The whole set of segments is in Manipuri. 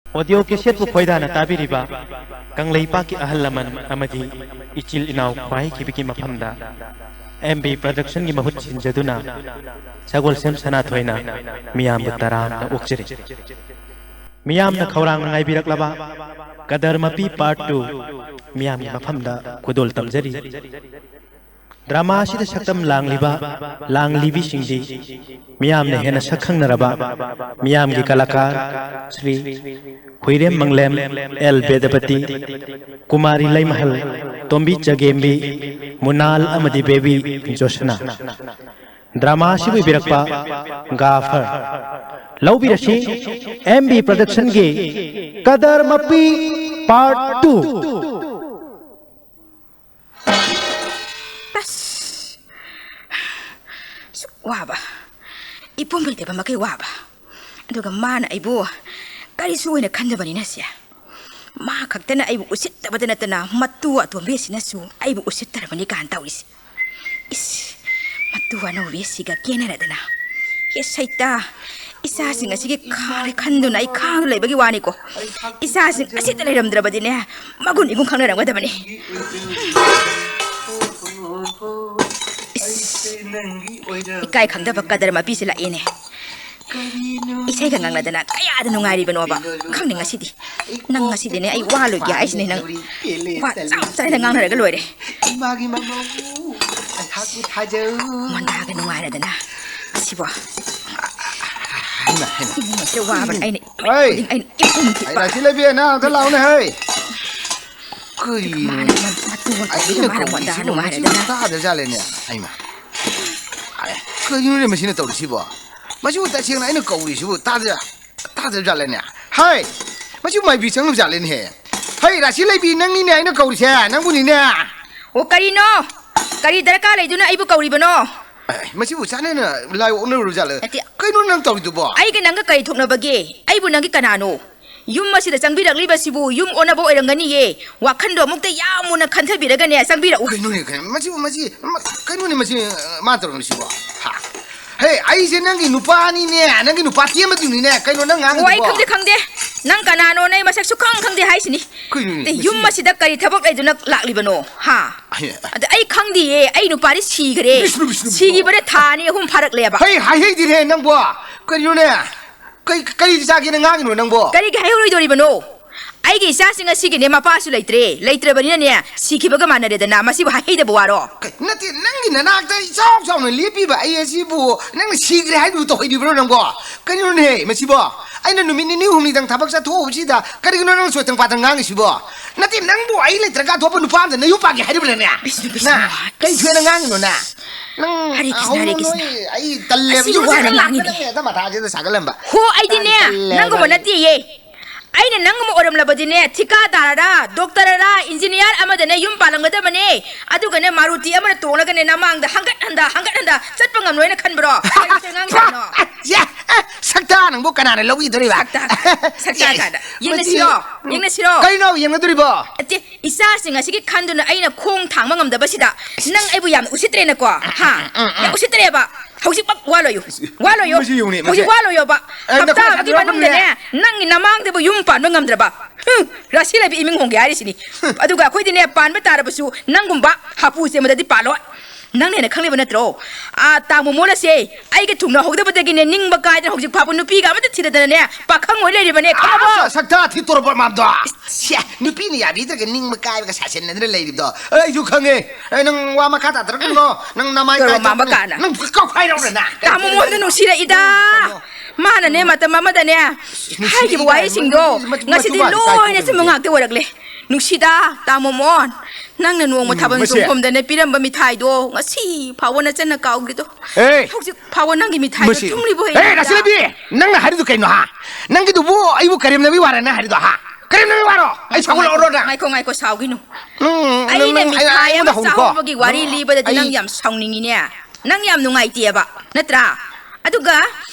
Audio cassette bu khoida na tabiriba Kanglaipa ki ahal laman amadi ichil inaw khwai ki biki maphamda MB production gi mahut sinjaduna Sagol sem sana thoina miyam taram na ukjire miyam na khawrang ngai birak laba kadar mapi part 2 miyam gi maphamda kudol tamjari drama sida saktam langlibi singdi miyam ne hena sakhang naraba miyam gi kalakar Sri Huirem Manglem L Bedapati Kumari Laimahal Tombi Chagembi Munal Amadi Baby Joshna Drama Shibu Birakpa Gafar Laubi Rashi MB Production Ge Kadar Mapi Part 2 Waba Ipon bai ba makai waba aduga mana aibo kari suwe na kanda bani nasya ma kaktana aibu usit tabadana tana matu ato besi nasu aibu usit tarabani kan tawis is matu ano besi ga kenara dana ye saita isa singa sige kare khandu nai khang lai bagi wani ko isa sing asit lai ramdra badine magun igun khang rang wadabani Ikai khangda bakadar ma bisila ine Isay kang ngadana kaya ada nungari banoba khang ninga sidi nang ngasidi ne ay walo ya ay sine nang wa sai nang ngara galoy re magi mama ay hakit haja manda ga nungari dana sibo hina ini se wa ban ay ay ra sila bi na ka law ne hey kui ay ina ko manda nungari dana ta da jale ne ay ma ay ko yun ne machine to sibo Masih tak siang nak ini kau ni siapa? Tak ada jalan ni. Hai, masih mai bisang lu jalan ni. Hai, rasi lagi nang ni ini kau ni saya, nang buni ni. Oh kari darka lagi tu na ibu kau ni bano. Masih bukan ni na, lai orang lu jalan. Kau ni nang tahu tu bah? Ai kan nang kau thuk na bagi, ai pun nang kanano. Yum masih dah sangbi dak liba sibu, yum ona bo erang gani ye. Wakan do mukte ya muna kantha bi dak gani sangbi dak. Kau ni kau ni masih matur ni sibu. Ha. Hey, ai je nangi nupa ni ne, nangi nupa tiam tu ni ne, kai no nang ang. Wai khang de, nang kanano nai masak khang de hai sini. Te yum masih dak kari thabak ai dunak lak libano. Ha. Ade ai khang di ye, ai nupa ri si gre. Si gi bare tha ni hum pharak le ba. Hey, hai di re nang bo. Kai no ne. Kai sa gi nang ang no nang bo. Kari ga hai roi do libano. Ai gi sa singa si gi ne ma pa su leitre bani ne si ki baga mana de na masi ba hai de bo waro. Nanti nangi na nak tai sao na lipi ba ai si bu nang si gre hai du to hi di bro nang bo. Kai no ne masi bo. Ai na numi ni hum ni dang thabak sa tho si da kari no nang so tang patang ngang si bo. Nanti nang bo ai leitre ka tho pa nu pa na yu pa gi hai de bla ne. Na kai chue nang ngang no na. Nang hari kisna ai talle bi wa nang ngi ni. Ta ma tha je sa galam ba. Ho ai di ne nang ko na ti ye. Aina nang mo oram labadine thika darada doctor ra engineer amadane yum palangada mane adugane maruti amana tolagane namang da hangat handa chatpa ngam loina khanbro ngang jano ya sakta nang bo kanana logi dori ba sakta kada yengna siro kai no yengna dori ba ate isa singa sigi khanduna aina khong thangma ngamda basida nang aibu yam usitre na ko ha ya usitre ba hausi pak waloyo hausi waloyo ba kapta bagi manung dane nang namang de bo yum pan ngamdra ba rasi labi iming hong gyari sini aduga khoi dine pan ba tar basu nangumba hapu se madadi palo nang ne khangli bana tro a ta mo mola se ai ge thungna hogda ba dagi ne ning ba kai da hojik phapu nupi ga ba thida da ne pakhang oi le ri bane khama sakta thi tor ba mam do sia nupi ni ya bi da ge ning ba kai ga sa sen ne le ri do ai ju khange ai nang wa ma kha ta tra no nang namai kai ma ba kana nang ka khai ro na ta mo mo nu sira ida mana ne mata mama da ne hai gi wai sing do ngasi di loi ne semangak te warak le nusida ta mo mon nang na nuong mo taban sum da ne piram ba mithai do ngasi phawon na chen na kaw gi do hausi phawon nang gi mithai do thumli bo hey rasulabi nang na hari do kai no ha nang gi du bo ai bu karim na bi wara na hari do ha karim na bi waro ai sagul oro da ngai ko saw gi no ai ne mithai am saw ba gi wari li ba da nang yam saungning ni ne nang yam nungai ti ba natra aduga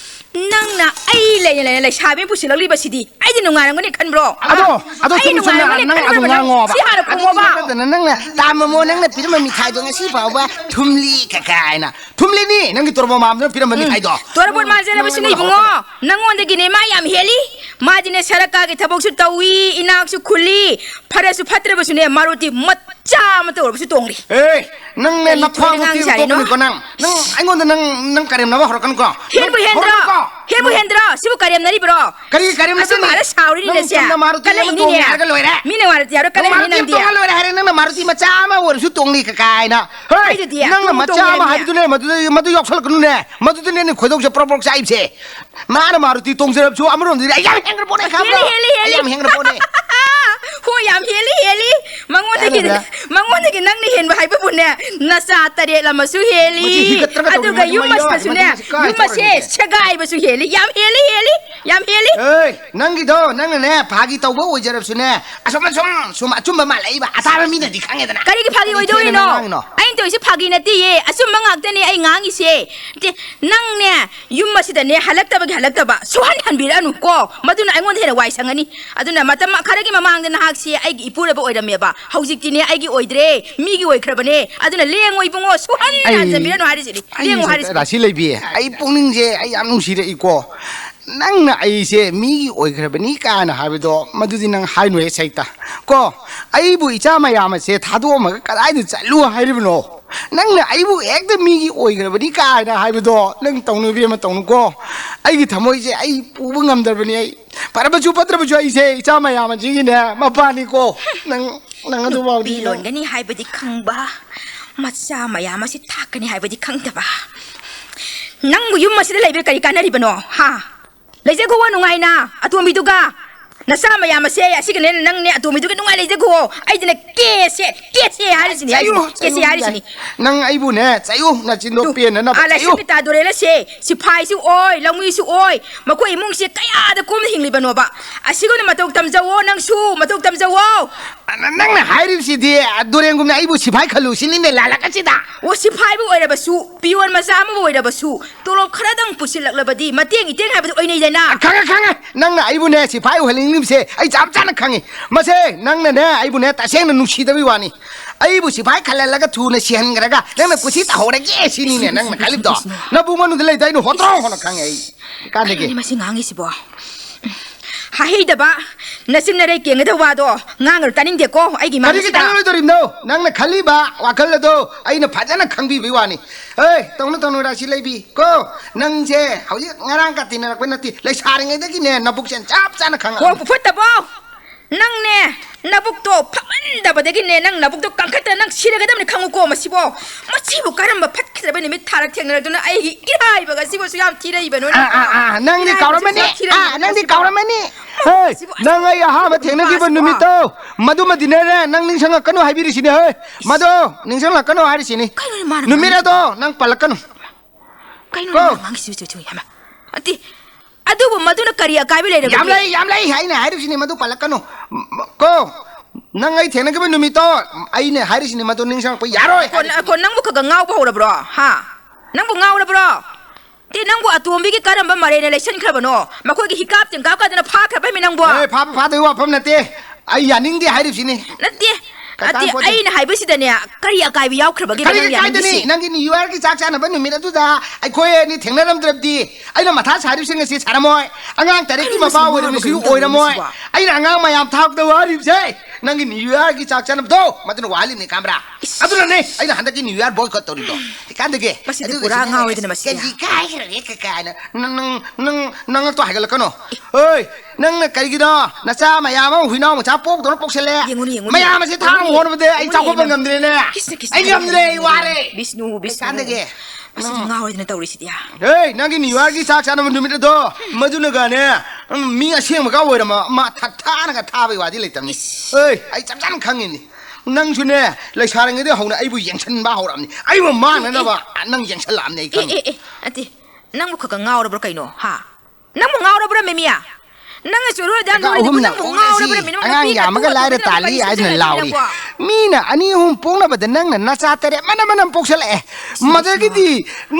ꯅꯪꯅ ꯑꯩ ꯂꯩꯅ ꯂꯩꯁꯥꯕꯤ ꯄꯨꯁꯤꯜꯂꯛꯂꯤꯕꯁꯤꯗꯤ ꯑꯩꯗꯤ ꯅꯨꯡꯉꯥꯏꯔꯝꯒꯅꯤ ꯈꯟꯕ꯭ꯔꯣ ꯑꯗꯣ ꯑꯩ ꯅꯨꯡꯉꯥꯏꯔꯝꯒꯅꯤ ꯉꯥꯡꯉꯣꯕ ꯁꯤ ꯍꯥꯟꯅ ꯈꯨꯝꯃꯣꯕ ꯅꯪꯅ ꯇꯥꯃꯃꯣ ꯅꯪꯅ ꯄꯤꯔꯝꯕ ꯃꯤꯊꯥꯏꯗꯣ ꯉꯁꯤ ꯐꯥꯎꯕ ꯊꯨꯝꯂꯤ ꯀꯥꯏꯅ ꯊꯨꯝꯂꯤꯅꯤ ꯅꯪꯒꯤ ꯇꯣꯔꯕꯣꯠ ꯃꯥꯝꯗꯅ ꯄꯤꯔꯝꯕ ꯃꯤꯊꯥꯏꯗꯣ ꯇꯣꯔꯕꯣꯠ ꯃꯥꯟꯖꯔꯕꯁꯨꯅꯦ ꯏꯕꯨꯡꯉꯣ ꯅꯪꯉꯣꯟꯗꯒꯤꯅꯦ ꯃꯥ ꯌꯥꯝ ꯍꯦꯜꯂꯤ ꯃꯥꯗꯤꯅꯦ ꯁꯔꯀꯥꯔꯒꯤ ꯊꯕꯛꯁꯨ ꯇꯧꯏ ꯏꯅꯥꯛꯁꯨ ꯈꯨꯜꯂꯤ ꯐꯔꯁꯨ ꯐꯠꯇ꯭ꯔꯕꯁꯨꯅꯦ ꯃꯔꯨꯇꯤ ꯃꯆꯥ ꯑꯃꯇ ꯑꯣꯏꯔꯕꯁꯨ ꯇꯣꯡꯂꯤ ꯅꯪꯅꯦ ꯅꯐꯥꯡ ꯇꯣꯛꯄꯅꯤꯀꯣ ꯅꯪ ꯑꯩꯉꯣꯟꯗ ꯅꯪ ꯀꯔꯦꯝꯅꯕ ꯍꯧꯔꯛꯀꯅꯨꯀꯣ ꯍꯦꯟꯕꯨ ꯍꯦꯟꯗ꯭ꯔꯣ ꯁꯤꯕꯨ ꯀꯔꯦꯝꯅꯔꯤꯕ꯭ꯔꯣ ꯀꯔꯤ ꯀꯔꯦꯝꯅꯗꯣꯏꯅꯤ ꯑꯁꯨꯝ ꯍꯥꯏꯔ ꯁꯥꯎꯔꯤꯅꯤꯅꯦ ꯁꯦ ꯀꯜꯂꯛꯏꯅꯤꯅꯦ ꯃꯤꯅ ꯋꯥꯔꯗꯤ ꯌꯥꯔꯣ ꯀꯜꯂꯛꯏꯅꯤ ꯅꯪꯗꯤ ꯂꯣꯏꯔꯦ ꯍꯥꯏꯔꯦ ꯅꯪꯅ ꯃꯥꯔꯨꯇꯤ ꯃꯆꯥ ꯑꯃ ꯑꯣꯏꯔꯁꯨ ꯇꯣꯡꯂꯤ ꯀꯥꯏꯅ ꯑꯩꯗꯨꯗꯤ ꯅꯪꯅ ꯃꯆꯥ ꯑꯃ ꯍꯥꯏꯕꯗꯨꯅꯦ madu ꯌꯥꯎꯁꯜꯂꯛꯀꯅꯨꯅꯦ ꯃꯗꯨꯗꯅꯦ ꯈꯣꯏꯗꯧꯁꯦ ꯄ꯭ꯔꯣꯛ ꯆꯥꯏꯕꯁꯦ ꯃꯥꯅ ꯃꯥꯔꯨꯇꯤ ꯇꯣꯡꯖꯔꯕꯁꯨ ꯑꯃꯔꯣꯝꯗꯗꯤ ꯑꯩ ꯌꯥꯝ ꯍꯦꯟꯒ꯭ꯔ ꯄꯣꯠꯅꯦ ꯈꯪꯕ꯭ꯔꯣ ꯑꯩ ꯌꯥꯝ ꯍꯦꯟꯒ꯭ꯔ ꯄꯣꯠꯅꯦ ꯍꯣꯏ ꯌꯥꯝ ꯍꯦꯜꯂꯤ ꯃꯉꯣꯟꯗꯒꯤ ꯅꯪꯅ ꯍꯦꯟꯕ ꯍꯥꯏꯕꯕꯨꯅꯦ ꯅꯆꯥ 7 ꯑꯃꯁꯨ ꯍꯦꯜꯂꯤ ꯑꯗꯨꯒ ꯌꯨꯝꯁꯤꯗꯁꯨꯅꯦ ꯌꯨꯝꯁꯦ ꯁꯦꯒꯥꯏꯕꯁꯨ ꯍꯦꯜꯂꯤ ꯌꯥꯝ ꯍꯦꯜꯂꯤ ꯅꯪꯒꯤꯗꯣ ꯅꯪꯅꯅꯦ ꯐꯥꯒꯤ ꯇꯧꯕ ꯑꯣꯏꯖꯔꯕꯁꯨꯅꯦ ꯑꯁꯨꯝ ꯑꯆꯨꯝꯕ ꯃꯥꯜꯂꯛꯏꯕ ꯑꯇꯥꯕ ꯃꯤꯅꯗꯤ ꯈꯪꯉꯦꯗꯅ ꯀꯔꯤꯒꯤ ꯐꯥꯒꯤ ꯑꯣꯏꯗꯧꯔꯤꯅꯣ ꯑꯩꯅ ꯇꯧꯔꯤꯁꯦ ꯐꯥꯒꯤ ꯅꯠꯇꯦꯌꯦ ꯑꯆꯨꯝꯕ ꯉꯥꯛꯇꯅꯦ ꯑꯩ ꯉꯥꯡꯉꯤꯁꯦ ꯅꯪꯅꯦ ꯌꯨꯝ ꯑꯁꯤꯗꯅꯦ ꯍꯜꯂꯛꯇꯕ ꯁꯨꯍꯟ ꯍꯟꯕꯤꯔꯛꯑꯅꯨ ꯀꯣ ꯃꯗꯨꯅ ꯑꯩꯉꯣꯟꯗ ꯍꯦꯟꯅ ꯋꯥꯏ ꯁꯪꯉꯅꯤ ꯑꯗꯨꯅ ꯃꯇꯝ ꯈꯔꯒꯤ ꯃꯃꯥꯡꯗ ꯅꯍꯥꯛꯁꯤ ꯑꯩꯒꯤ ꯏꯄꯨꯔꯕ ꯑꯣꯏꯔꯝꯃꯦꯕ ꯍꯧꯖꯤꯛꯇꯤꯅꯦ ꯑꯩꯒꯤ ꯑꯣꯏꯗ꯭ꯔꯦ ꯃꯤꯒꯤ ꯑꯣꯏꯈ꯭ꯔꯕꯅꯦ ꯑꯗꯨꯅ ꯂꯦꯡꯉꯣ ꯏꯕꯨꯡꯉꯣ ꯁꯨꯍꯟ ꯍꯟꯖꯟꯕꯤꯔꯅꯨ ꯍꯥꯏꯔꯤꯁꯤꯅꯤ ꯂꯦꯡꯉꯣ ꯍꯥꯏꯔꯤꯁꯤꯅꯤ ꯔꯥꯁꯤ ꯂꯩꯕꯤ ꯑꯩ ꯄꯨꯛꯅꯤꯡꯁꯦ ꯑꯩ ꯌꯥꯝ ꯅꯨꯡꯁꯤꯔꯛꯏꯀꯣ ꯅꯪꯅ ꯑꯩꯁꯦ ꯃꯤꯒꯤ ꯑꯣꯏꯈ꯭ꯔꯕꯅꯤ ꯀꯥꯏꯅ ꯍꯥꯏꯕꯗꯣ ꯃꯗꯨꯗꯤ ꯅꯪ ꯍꯥꯏꯅꯣꯍꯦ ꯁꯩꯇ ꯀꯣ ꯑꯩꯕꯨ ꯏꯆꯥ ꯃꯌꯥꯝ ꯑꯁꯦ ꯊꯥꯗꯣꯛꯑꯝꯃꯒ ꯀꯗꯥꯏꯗ ꯆꯠꯂꯨ ꯍꯥꯏꯔꯤꯕꯅꯣ ꯅꯪꯅ ꯑꯩꯕꯨ ꯍꯦꯛꯇ ꯃꯤꯒꯤ ꯑꯣꯏꯈ꯭ꯔꯕꯅꯤ ꯀꯥꯏꯅ ꯍꯥꯏꯕꯗꯣ ꯅꯪ ꯇꯧꯅꯕꯤ ꯑꯃ ꯇꯧꯅꯨꯀꯣ ꯑꯩꯒꯤ ꯊꯃꯣꯏꯁꯦ ꯑꯩ ꯄꯨꯕ ꯉꯝꯗ꯭ꯔꯕꯅꯤ ꯑꯩ ꯐꯔꯕꯁꯨ ꯐꯠꯇ꯭ꯔꯕꯁꯨ ꯑꯩꯁꯦ ꯏꯆꯥ ꯃꯌꯥꯝ ꯑꯁꯤꯒꯤꯅꯦ ꯃꯄꯥꯅꯤꯀꯣ ꯅꯪ ꯑꯗꯨꯐꯥꯎꯗꯤ ꯅꯨꯄꯤ ꯂꯣꯟꯒꯅꯤ ꯍꯥꯏꯕꯗꯤ ꯈꯪꯕ ꯃꯆꯥ ꯃꯌꯥꯝ ꯑꯁꯤ ꯊꯥꯛꯀꯅꯤ ꯍꯥꯏꯕꯗꯤ ꯈꯪꯗꯕ ꯅꯪꯕꯨ ꯌꯨꯝ ꯑꯁꯤꯗ ꯂꯩꯕ ꯀꯔꯤ ꯀꯥꯟꯅꯔꯤꯕꯅꯣ ꯍꯥ ꯂꯩꯖꯈꯣ ꯅꯨꯡꯉꯥꯏꯅ ꯑꯇꯣꯝꯕꯤꯗꯨꯒ ꯅꯆꯥ ꯃꯌꯥꯝ ꯑꯁꯦ ꯑꯁꯤꯒꯅꯦ ꯅꯪꯅꯦ ꯑꯇꯣꯝꯕꯤꯗꯨꯒ ꯅꯨꯡꯉꯥꯏ ꯂꯩꯖꯈꯣ ꯑꯩꯗꯤꯅꯦ ꯀꯦꯁꯦ ꯍꯥꯏꯔꯤꯁꯤꯅꯤ ꯅꯪ ꯑꯩꯕꯨꯅꯦ ꯆꯩꯌꯨ ꯅꯆꯤꯟꯗꯣ ꯄꯦꯟꯅꯅꯕ ꯆꯩꯌꯨ ꯂꯥꯏꯁꯪ ꯗꯣꯔꯦꯂꯁꯦ ꯁꯤꯐꯥꯏꯁꯨ ꯑꯣꯏ ꯂꯧꯃꯤꯁꯨ ꯑꯣꯏ ꯃꯈꯣꯏ ꯏꯃꯨꯡꯁꯦ ꯀꯌꯥꯗ ꯀꯣꯝꯅ ꯍꯤꯡꯂꯤꯕꯅꯣꯕ ꯑꯁꯤꯒꯨꯝꯅ ꯃꯇꯧ ꯇꯝꯖꯧꯋꯣ ꯅꯪꯁꯨ ꯃꯇꯧ ꯇꯝꯖꯧꯋꯣ ꯅꯪꯅ ꯍꯥꯏꯔꯤꯕꯁꯤꯗꯤ ꯗꯣꯔꯦꯟꯒꯨꯝꯅ ꯑꯩꯕꯨ ꯁꯤꯐꯥꯏ ꯈꯜꯂꯨꯁꯤꯅꯤꯅꯦ ꯂꯥꯜꯂꯛꯀꯁꯤꯗ ꯑꯣ ꯁꯤꯐꯥꯏꯕꯨ ꯑꯣꯏꯔꯕꯁꯨ ꯄꯤꯌꯣꯟ ꯃꯆꯥ ꯑꯃꯕꯨ ꯑꯣꯏꯔꯕꯁꯨ ꯇꯣꯂꯣꯞ ꯈꯔꯗꯪ ꯄꯨꯁꯤꯜꯂꯛꯂꯕꯗꯤ ꯃꯇꯦꯡ ꯏꯇꯦꯡ ꯍꯥꯏꯕꯗꯨ ꯑꯣꯏꯅꯩꯗꯅ ꯈꯪꯉꯦ ꯅꯪꯅ ꯑꯩꯕꯨꯅꯦ ꯁꯤꯐꯥꯏ ꯑꯣꯏꯍꯜꯅꯤꯡꯂꯤꯕꯁꯦ ꯑꯩ ꯆꯞ ꯆꯥꯅ ꯈꯪꯉꯤ ꯃꯁꯦ ꯅꯪꯅꯅꯦ ꯑꯩꯕꯨꯅꯦ ꯇꯁꯦꯡꯅ ꯅꯨꯡꯁꯤꯗꯕꯩ ꯋꯥꯅꯤ ꯑꯩꯕꯨ ꯁꯤꯐꯥꯏ ꯈꯜꯍꯜꯂꯒ ꯊꯨꯅ ꯁꯤꯍꯟꯈ꯭ꯔꯒ ꯅꯪꯅ ꯀꯨꯁꯤ ꯇꯧꯍꯧꯔꯒꯦ ꯁꯤꯅꯤꯅꯦ ꯅꯪꯅ ꯈꯜꯂꯤꯕꯗꯣ ꯅꯕꯨꯡ ꯃꯅꯨꯡꯗ ꯂꯩꯗ ꯑꯩꯅ ꯍꯣꯠꯅ ꯈꯪꯉꯦ ꯑꯩ ꯀꯥꯟꯗꯒꯤ ꯃꯁꯤ ꯉꯥꯡꯉꯤꯁꯤꯕꯣ ꯍꯥꯍꯩꯗꯕ ꯅꯆꯤꯟ ꯅꯔꯩ ꯀꯦꯡꯒꯗꯕ ꯋꯥꯗꯣ ꯉꯥꯡꯉꯔ ꯇꯥꯅꯤꯡꯗꯦꯀꯣ ꯑꯩꯒꯤ ꯀꯔꯤꯒꯤ ꯇꯥꯅꯔꯣꯏꯗꯧꯔꯤꯕꯅꯣ ꯅꯪꯅ ꯈꯜꯂꯤꯕ ꯋꯥꯈꯜ ꯑꯗꯣ ꯑꯩꯅ ꯐꯖꯅ ꯈꯪꯕꯤꯕꯩ ꯋꯥꯅꯤ ꯇꯧꯅꯨ ꯔꯥꯁꯤ ꯂꯩꯕꯤ ꯀꯣ ꯅꯪꯁꯦ ꯍꯧꯖꯤꯛ ꯉꯔꯥꯡ ꯇꯤꯟꯅꯔꯛꯄ ꯅꯠꯇꯦ ꯂꯩꯁꯥꯔꯤꯉꯩꯗꯒꯤꯅꯦ ꯅꯕꯨꯛꯁꯦ ꯆꯞ ꯆꯥꯅ ꯈꯪꯉꯦ ꯍꯣ ꯐꯠꯇꯕꯣ ꯅꯪꯅꯦ ꯅꯕꯨꯛꯇꯣ ꯐꯃꯟꯗꯕꯗꯒꯤꯅꯦ ꯅꯪ ꯅꯕꯨꯛꯇꯣ ꯀꯪꯈꯠꯇ ꯅꯪ ꯁꯤꯔꯒꯗꯕꯅꯤ ꯈꯪꯉꯨꯀꯣ ꯃꯁꯤꯕꯨ ꯀꯔꯝꯕ ꯐꯠꯈꯤꯗꯕ ꯅꯨꯃꯤꯠ ꯊꯥꯔꯛ ꯊꯦꯡꯅꯔꯛꯇꯨꯅ ꯑꯩꯒꯤ ꯏꯔꯥꯏꯕꯒ ꯁꯤꯕꯨꯁꯨ ꯌꯥꯝ ꯊꯤꯔꯛꯏꯕꯅꯣ ꯅꯪꯗꯤ ꯀꯥꯎꯔꯝꯃꯅꯤ ꯅꯪ ꯑꯩ ꯑꯍꯥꯟꯕ ꯊꯦꯡꯅꯈꯤꯕ ꯅꯨꯃꯤꯠꯇꯣ ꯃꯗꯨꯃꯗꯤꯅꯦ ꯅꯪ ꯅꯤꯡꯁꯤꯡꯂꯛꯀꯅꯨ ꯍꯥꯏꯕꯤꯔꯤꯁꯤꯅꯦ ꯃꯗꯣ ꯅꯤꯡꯁꯤꯡꯂꯛꯀꯅꯨ ꯍꯥꯏꯔꯤꯁꯤꯅꯤ ꯅꯨꯃꯤꯠ ꯑꯗꯣ ꯅꯪ ꯄꯜꯂꯛꯀꯅꯨ ꯑꯗꯨꯕꯨ ꯃꯗꯨꯅ ꯀꯔꯤ ꯑꯀꯥꯏꯕ ꯂꯩꯔꯕꯒꯦ ꯌꯥꯝ ꯂꯩ ꯑꯩꯅ ꯍꯥꯏꯔꯤꯁꯤꯅꯤ ꯃꯗꯨ ꯄꯜꯂꯛꯀꯅꯨ ꯀꯣ ꯅꯪ ꯑꯩ ꯊꯦꯡꯅꯈꯤꯕ ꯅꯨꯃꯤꯠꯇꯣ ꯑꯩꯅ ꯍꯥꯏꯔꯤꯁꯤꯅꯤ ꯃꯗꯨ ꯅꯤꯡꯁꯤꯡꯂꯛꯄ ꯌꯥꯔꯣꯏ ꯅꯪꯕꯨ ꯈꯒ ꯉꯥꯎꯕ ꯍꯧꯔꯕ꯭ꯔꯣ ꯍꯥ ꯅꯪꯕꯨ ꯉꯥꯎꯔꯕ꯭ꯔꯣ ꯅꯪꯕꯨ ꯑꯇꯣꯝꯕꯤꯒꯤ ꯀꯔꯝꯕ ꯃꯔꯩꯅ ꯂꯩꯁꯟꯈ꯭ꯔꯕꯅꯣ ꯃꯈꯣꯏꯒꯤ ꯍꯤꯀꯥꯞ ꯇꯤꯡꯀꯥꯞꯀꯗꯅ ꯐꯥꯈ꯭ꯔꯕꯩ ꯅꯪꯕꯨ ꯐꯥꯗꯣꯏ ꯋꯥꯐꯝ ꯅꯠꯇꯦ ꯑꯩ ꯌꯥꯅꯤꯡꯗꯦ ꯍꯥꯏꯔꯤꯕꯁꯤꯅꯤ ꯅꯠꯇꯦ ꯑꯩꯅ ꯍꯥꯏꯕꯁꯤꯗꯅꯦ ꯀꯔꯤ ꯑꯀꯥꯏꯕ ꯌꯥꯎꯈ꯭ꯔꯕꯒꯦ ꯀꯔꯤ ꯀꯥꯏꯗꯅꯤ ꯅꯪꯒꯤ ꯅ꯭ꯌꯨ ꯏꯌꯔꯒꯤ ꯆꯥꯛ ꯆꯥꯅꯕ ꯅꯨꯃꯤꯠ ꯑꯗꯨꯗ ꯑꯩꯈꯣꯏ ꯑꯅꯤ ꯊꯦꯡꯅꯔꯝꯗ꯭ꯔꯕꯗꯤ ꯑꯩꯅ ꯃꯊా ꯁꯥꯔꯤꯕꯁꯤꯡ ꯑꯁꯤ ꯁꯥꯔꯝꯃꯣꯏ ꯑꯉꯥꯡ 3ꯀꯤ ꯃꯄꯥ ꯑꯣꯏꯔꯕꯁꯨ ꯑꯣꯏꯔꯝꯃꯣꯏ ꯑꯩꯅ ꯑꯉꯥꯡ ꯃꯌꯥꯝ ꯊꯥꯛꯇ ꯋꯥꯔꯤꯕꯁꯦ ꯅꯪꯒꯤ ꯅ꯭ꯌꯨ ꯏꯌꯔꯒꯤ ꯆꯥꯛ ꯆꯥꯅꯕꯗꯣ ꯃꯗꯨꯅ ꯋꯥꯍꯜꯂꯤꯕꯅꯤ ꯈꯪꯕ꯭ꯔꯥ ꯑꯗꯨꯅꯅꯦ ꯑꯩꯅ ꯍꯟꯗꯛꯀꯤ ꯅ꯭ꯌꯨ ꯏꯌꯔ ꯕꯣꯏꯀꯣꯠ ꯇꯧꯔꯤꯗꯣ ꯀꯥꯟꯗꯒꯤ ꯃꯁꯤꯗꯤ ꯄꯨꯔꯥ ꯉꯥꯎꯋꯦꯗꯅ ꯃꯁꯤ ꯀꯔꯤ ꯀꯥꯏꯈ꯭ꯔꯒꯦ ꯀꯥꯏꯅ ꯅꯪ ꯇꯣ ꯍꯥꯏꯒꯠꯂꯛꯀꯅꯣ ꯅꯪꯅ ꯀꯔꯤꯒꯤꯅꯣ ꯅꯆꯥ ꯃꯌꯥꯝ ꯑꯃ ꯍꯨꯏꯅꯥꯎ ꯃꯆꯥ ꯄꯣꯛꯇꯧꯅ ꯄꯣꯛꯁꯜꯂꯦ ꯃꯌꯥꯝ ꯑꯁꯤ ꯊꯥꯡ ꯍꯣꯠꯅꯕꯗ ꯑꯩ ꯆꯥꯎꯈꯠꯄ ꯉꯝꯗ꯭ꯔꯦꯅꯦ ꯑꯩ ꯉꯝꯗ꯭ꯔꯦ ꯑꯩ ꯋꯥꯔꯦ ꯕꯤꯁꯅꯨ ꯀꯥꯟꯗꯒꯤ ꯃꯁꯤꯗꯤ ꯉꯥꯎꯋꯦꯗꯅ ꯇꯧꯔꯤꯁꯤꯗꯤ ꯅꯪꯒꯤ ꯅ꯭ꯌꯨ ꯏꯌꯔꯒꯤ ꯆꯥꯛ ꯆꯥꯅꯕ ꯅꯨꯃꯤꯠ ꯑꯗꯣ ꯃꯗꯨꯅꯒꯅꯦ ꯃꯤ ꯑꯁꯦꯡꯕꯒ ꯑꯣꯏꯔꯝꯃ ꯊꯥꯅꯒ ꯊꯥꯕꯩ ꯋꯥꯗꯤ ꯂꯩꯇꯕꯅꯤ ꯑꯩ ꯆꯞ ꯆꯥꯅ ꯈꯪꯉꯤꯅꯤ ꯅꯪꯁꯨꯅꯦ ꯂꯩꯁꯥꯔꯤꯉꯩꯗ ꯍꯧꯅ ꯑꯩꯕꯨ ꯌꯦꯡꯁꯟꯕ ꯍꯧꯔꯛꯑꯕꯅꯤ ꯑꯩꯕꯨ ꯃꯥꯡꯅꯅꯕ ꯅꯪ ꯌꯦꯡꯁꯜꯂꯛꯑꯕꯅꯤ ꯑꯩ ꯈꯪꯉꯤ ꯑꯇꯦ ꯅꯪꯕꯨ ꯈꯒ ꯉꯥꯎꯔꯕ꯭ꯔꯣ ꯀꯩꯅꯣ ꯍꯥ ꯅꯪꯕꯨ ꯉꯥꯎꯔꯕ꯭ꯔꯥ ꯃꯦꯃꯤꯌꯥ ꯅꯪꯅ ꯆꯨꯔꯨꯗ ꯑꯉꯥꯡ ꯌꯥꯝꯃꯒ ꯂꯥꯏꯔ ꯇꯥꯜꯂꯤ ꯍꯥꯏꯗꯅ ꯂꯥꯎꯔꯤ มีน่ะอันนี้หุ่มปงนะบัดนั่งน่ะน่าจะแต่มันปกเสลมาจากที่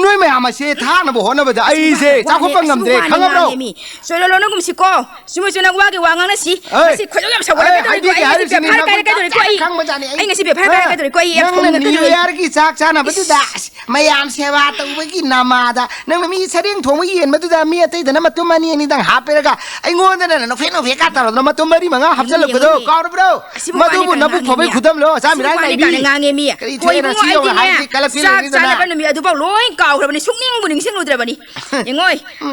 น้อยไม่อามาเสียทางนะบ่ฮนะบัดไอ้เซ่จ้าเขาฟังงำเด็กข้างเรา所以เรากุมสิโก้สมมติว่าว่ากี่วางงั้นนะสิสิขยับสาวอะไรกันด้วยไอ้สิเบียร์พายกันด้วยก้อยไอ้เงี้ยสิเบียร์พายกันด้วยก้อยนั่งนั่นนิวยอร์กที่จากจานะบัดดาไม่ยามเสียว่าตัวไปกินน้ำมาดานั่งมีเสด็จทงไม่เย็นบัดดามีอะไรแต่นั่นมาตัวมันนี่ดังหาไปแล้วก็ไอ้งวงนั่นน่ะเฟกัตตาเรามาตัวมันนี่มั้งหับเสลบก็ดูก้าวรู้เปล่ามาดูบุญนับบุญพอไปขุดทำเลยสามีไรไม่บีงานเงี้ยมีก้อยมึงไอ้ที่เนี่ยจากจานเป็นมีอะดูบอกร้อยเก่าครับวันนี้ชุ่มนิ่งบุญนิ่งเสียงรู้แต่วันนี้ยังไง